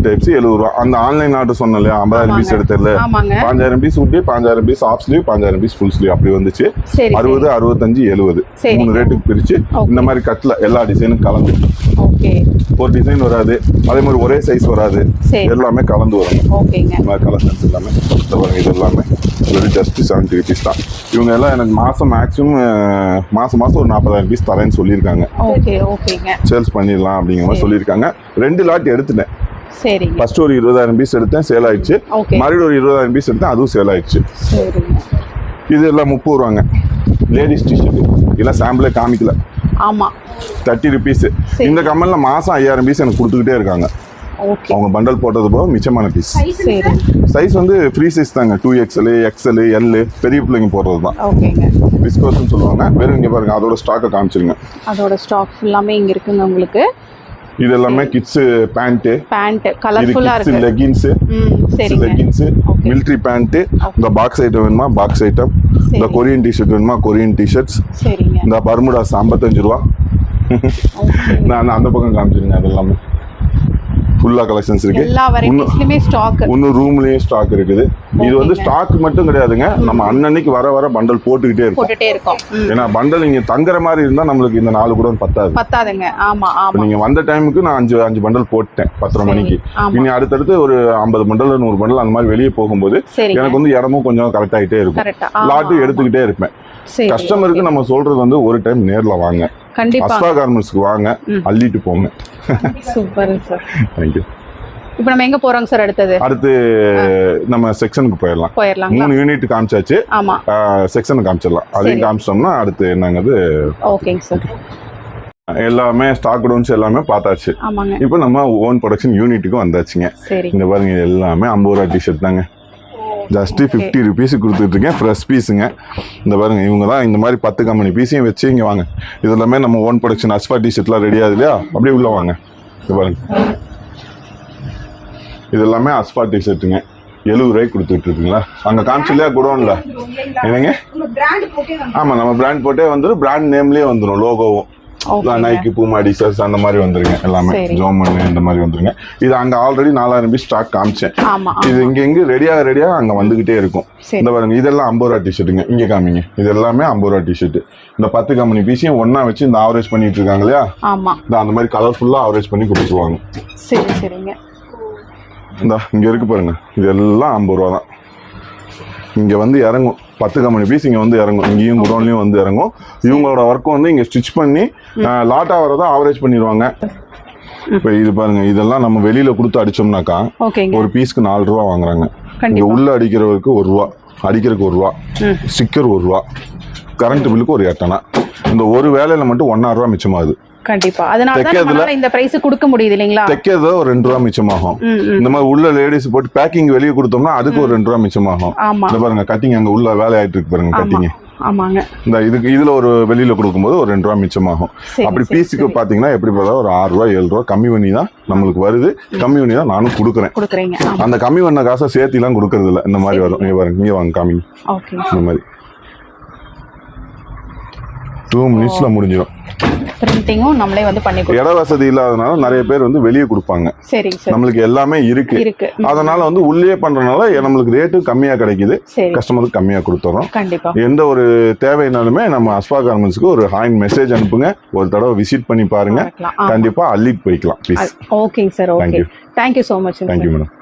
டைப்ஸ் 70 ரூபா. அந்த ஆன்லைன் ஆர்டர் சொன்னேன் இல்லையா, 50,000 பீஸ் எடுத்ததுல 5000 piece hoodie, 5000 piece half sleeve, 5000 piece full sleeve அப்படி வந்துச்சு. 60, 65, 70 3 ரேட்டுக்கு பிரிச்சு இந்த மாதிரி கட்ல எல்லா டிசைனும் கலந்து. ஓகே. ஒரு டிசைன் வராது, அதே மாதிரி ஒரே சைஸ் வராது, எல்லாமே கலந்து வரும். ஓகேங்க. இந்த மாதிரி கலெக்ஷன்ஸ் எல்லாமே இது எல்லாமே வெறும் ஜஸ்ட் 70 rupees தான். இவங்க எல்லாம் எனக்கு மாசம் மேக்ஸிமம் மாசம் ஒரு 40,000 பீஸ் தரேன்னு சொல்லியிருக்காங்க. ஓகே ஓகேங்க. சேல்ஸ் பண்ணிடலாம் அப்படிங்கிற மாதிரி சொல்லியிருக்காங்க. 2 லாட் எடுத்துட்டேன். சரி. ஃபர்ஸ்ட் ஒரு 20,000 பீஸ் எடுத்தேன், சேல் ஆயிடுச்சு. மறுபடியும் ஒரு 20,000 பீஸ் எடுத்தேன், அதுவும் சேல் ஆயிடுச்சு. இது எல்லாம் 30 ரூபாங்க. லேடிஸ் டிஷர்ட் இதெல்லாம் சாம்பிளே காமிக்கல. ஆமா, 30 rupees. இந்த கம்பெனில மாசம் 5000 பீஸ் எனக்கு கொடுத்துக்கிட்டே இருக்காங்க. அவங்க பண்டல் போட்டது போக மிச்சமான பீஸ். சைஸ் வந்து ஃப்ரீ சைஸ் தாங்க. 2XL, XL, L பெரிய பிள்ளைங்க போடுறது தான். ஓகேங்க. விஸ்கோஸ்னு சொல்லுவாங்க. வெறும் இங்க பாருங்க, அதோட ஸ்டாக்கை காமிச்சிருங்க. அதோட ஸ்டாக் ஃபுல்லாமே இங்க இருக்குங்க உங்களுக்கு. இது எல்லாமே கிட்ஸ் பேண்ட் கலர்ஃபுல்லா இருக்கு. Leggings, leggings, military pant. இந்த பாக்ஸ் ஐட்டம் வேணுமா பாக்ஸ் ஐட்டம், இந்த கொரியன் டிஷர்ட் வேணுமா கொரியன் டிஷர்ட்ஸ். இந்த பர்முடாஸ் 55 ரூபா. நான் அந்த பக்கம் காமிச்சிருங்க. அது எல்லாமே ஃபுல்லா கலெக்ஷன்ஸ் இருக்கு. எல்லா வெரைட்டிஸ்லயுமே ஸ்டாக். இன்னும் ரூம்லயே ஸ்டாக் இருக்குது. இது வந்து ஸ்டாக் மட்டும் கிடையாதுங்க, நம்ம அன்னன்னைக்கு வர பண்டல் போட்டுக்கிட்டே இருக்கோம். ஏன்னா பண்டல் நீங்க தங்குற மாதிரி இருந்தா நம்மளுக்கு இந்த 4 கூட பத்தாதுங்க. ஆமா ஆமா. நீங்க வந்த டைமுக்கு நான் 5 பண்டல் போட்டேன் 10:30 மணிக்கு. இனி அடுத்தடுத்து ஒரு 50 பண்டல் 100 பண்டல் அந்த மாதிரி வெளியே போகும்போது எனக்கு வந்து இடமும் கொஞ்சம் கரெக்ட் ஆகிட்டே இருக்கும். லாட்டு எடுத்துக்கிட்டே இருப்பேன். கஸ்டமருக்கு நம்ம சொல்றது வந்து ஒரு டைம் நேர்ல வாங்க, அஸ்வா கார்மெண்ட்ஸ்க்கு வாங்க, அள்ளிட்டு போங்க. Super sir. Thank you. இப்போ நம்ம எங்க போறோம் சார்? அடுத்து நம்ம செக்ஷனுக்கு போயிடலாம். 3 யூனிட் காமிச்சாச்சு. ஆமா. செக்ஷன் காமிச்சிடலாம். அதையும் காமிச்சோம்னா அடுத்து என்னங்கிறது. ஓகேங்க சார். எல்லாமே ஸ்டாக் டவுன்ஸ் எல்லாமே பார்த்தாச்சு. இப்போ நம்ம ஓன் ப்ரொடக்ஷன் யூனிட்டுக்கு வந்தாச்சுங்க. இந்த பாருங்க, எல்லாமே 50 ரூபா டிஷர்ட் தாங்க. ஜஸ்ட் 50 rupees கொடுத்துட்டு இருக்கேன். ஃப்ரெஷ் பீஸுங்க. இந்த பாருங்க, இவங்க தான் இந்த மாதிரி 10 கம்பெனி பீஸையும் வச்சு இங்கே வாங்க. இது எல்லாமே நம்ம ஓன் ப்ரொடக்ஷன் அஸ்வா டிஷர்ட்லாம் ரெடி ஆகுது இல்லையா, அப்படியே உள்ள வாங்க. இது பாருங்க, இது எல்லாமே அஸ்வா டிஷர்ட்டுங்க. 70 ரூபாய்க்கு கொடுத்துட்டு இருக்குங்களா? அங்கே காமிச்சில்லையா குடோன்ல? என்னங்க? ஆமாம், நம்ம பிராண்ட் போட்டே வந்துடும். பிராண்ட் நேம்லேயே வந்துடும் லோகோவும். நைக்கு பூமா டிசர்ஸ் அந்த மாதிரி வந்துருங்க எல்லாமே ஜோமன் இந்த மாதிரி வந்துருங்க இது அங்க ஆல்ரெடி 4000 பீஸ் ஸ்டாக் காமிச்சேன் இது இங்க ரெடியா அங்க வந்துகிட்டே இருக்கும் இந்த பாருங்க இதெல்லாம் 50 ரூபா டிஷர்ட்டுங்க இங்க காமிங்க இது எல்லாமே 50 ரூபா டிஷர்ட் இந்த 10 கம்பெனி பீஸையும் ஒன்னா வச்சு இந்த ஆவரேஜ் பண்ணிட்டு இருக்காங்க இல்லையா அந்த மாதிரி கலர்ஃபுல்லா ஆவரேஜ் பண்ணி கொடுத்துருவாங்க சரிங்க இந்த இங்க இருக்கு பாருங்க இதெல்லாம் 50 ரூபா தான் இங்க வந்து இறங்கும் 10 கம்பெனி பீஸ் இங்க வந்து இறங்கும் இங்கேயும் குடோன்லயும் வந்து இறங்கும் இவங்களோட ஒர்க் வந்து இங்க ஸ்டிச் பண்ணி லாட்டா வரதை ஆவரேஜ் பண்ணிடுவாங்க இப்ப இது பாருங்க இதெல்லாம் நம்ம வெளியில கொடுத்து அடிச்சோம்னாக்கா ஒரு பீஸ்க்கு 4 ரூபா வாங்குறாங்க இங்க உள்ள அடிக்கிறவருக்கு 1 ரூபா அடிக்கிறதுக்கு 1 ரூபா ஸ்டிக்கர் 1 ரூபா கரண்ட் பில்லுக்கு ஒரு 8 அணா இந்த ஒரு வேலையில மட்டும் 1.5 ரூபா மிச்சமாகுது கண்டிப்பா அதனால இந்த பிரைஸ் கொடுக்க முடியுது இல்லீங்களா தைக்கிறது ஒரு 2 ரூபா மிச்சமாகும் இந்த மாதிரி உள்ள லேடிஸ் போட்டு பேக்கிங் வெளியே கொடுத்தோம்னா அதுக்கு ஒரு 2 ரூபா மிச்சமாகும் இந்த பாருங்க கட்டிங் அங்க உள்ள வேலை ஆயிட்டு இருக்கு பாருங்க கட்டிங் ஆமாங்க இந்த இதுல ஒரு வெளியில கொடுக்கும்போது ஒரு 2 ரூபா மிச்சமாகும் அப்படி பீஸுக்கு பாத்தீங்கன்னா எப்படி பார்த்தா ஒரு 6 ரூபா 7 ரூபா கம்மி பண்ணி தான் நம்மளுக்கு வருது கம்மி பண்ணி தான் நானும் கொடுக்குறேன் அந்த கம்மி பண்ண காசை சேர்த்து எல்லாம் கொடுக்கறது இல்ல இந்த மாதிரி வரும் இங்க பாருங்க இங்க வாங்க காமிங்க இந்த மாதிரி 2 மினிட்ஸ்ல முடிஞ்சிடும் பிரிண்டிங்கும் நம்மளே வந்து பண்ணி கொடுப்போம் இட வசதி இல்லாதனால நிறைய பேர் வந்து வெளியே கொடுப்பாங்க நம்மளுக்கு எல்லாமே இருக்கு அதனால வந்து உள்ளே பண்றதுனால நம்மளுக்கு ரேட்டு கம்மியா கிடைக்குது கஸ்டமருக்கு கம்மியா கொடுத்துறோம் கண்டிப்பா எந்த ஒரு தேவைனாலுமே நம்ம அஸ்வா கார்மெண்ட்ஸ்க்கு ஒரு ஹாண்ட் மெசேஜ் அனுப்புங்க ஒரு தடவை விசிட் பண்ணி பாருங்க கண்டிப்பா அள்ளிட்டு போய்க்கலாம் ப்ளீஸ் ஓகேங்க sir okay thank you so much thank you madam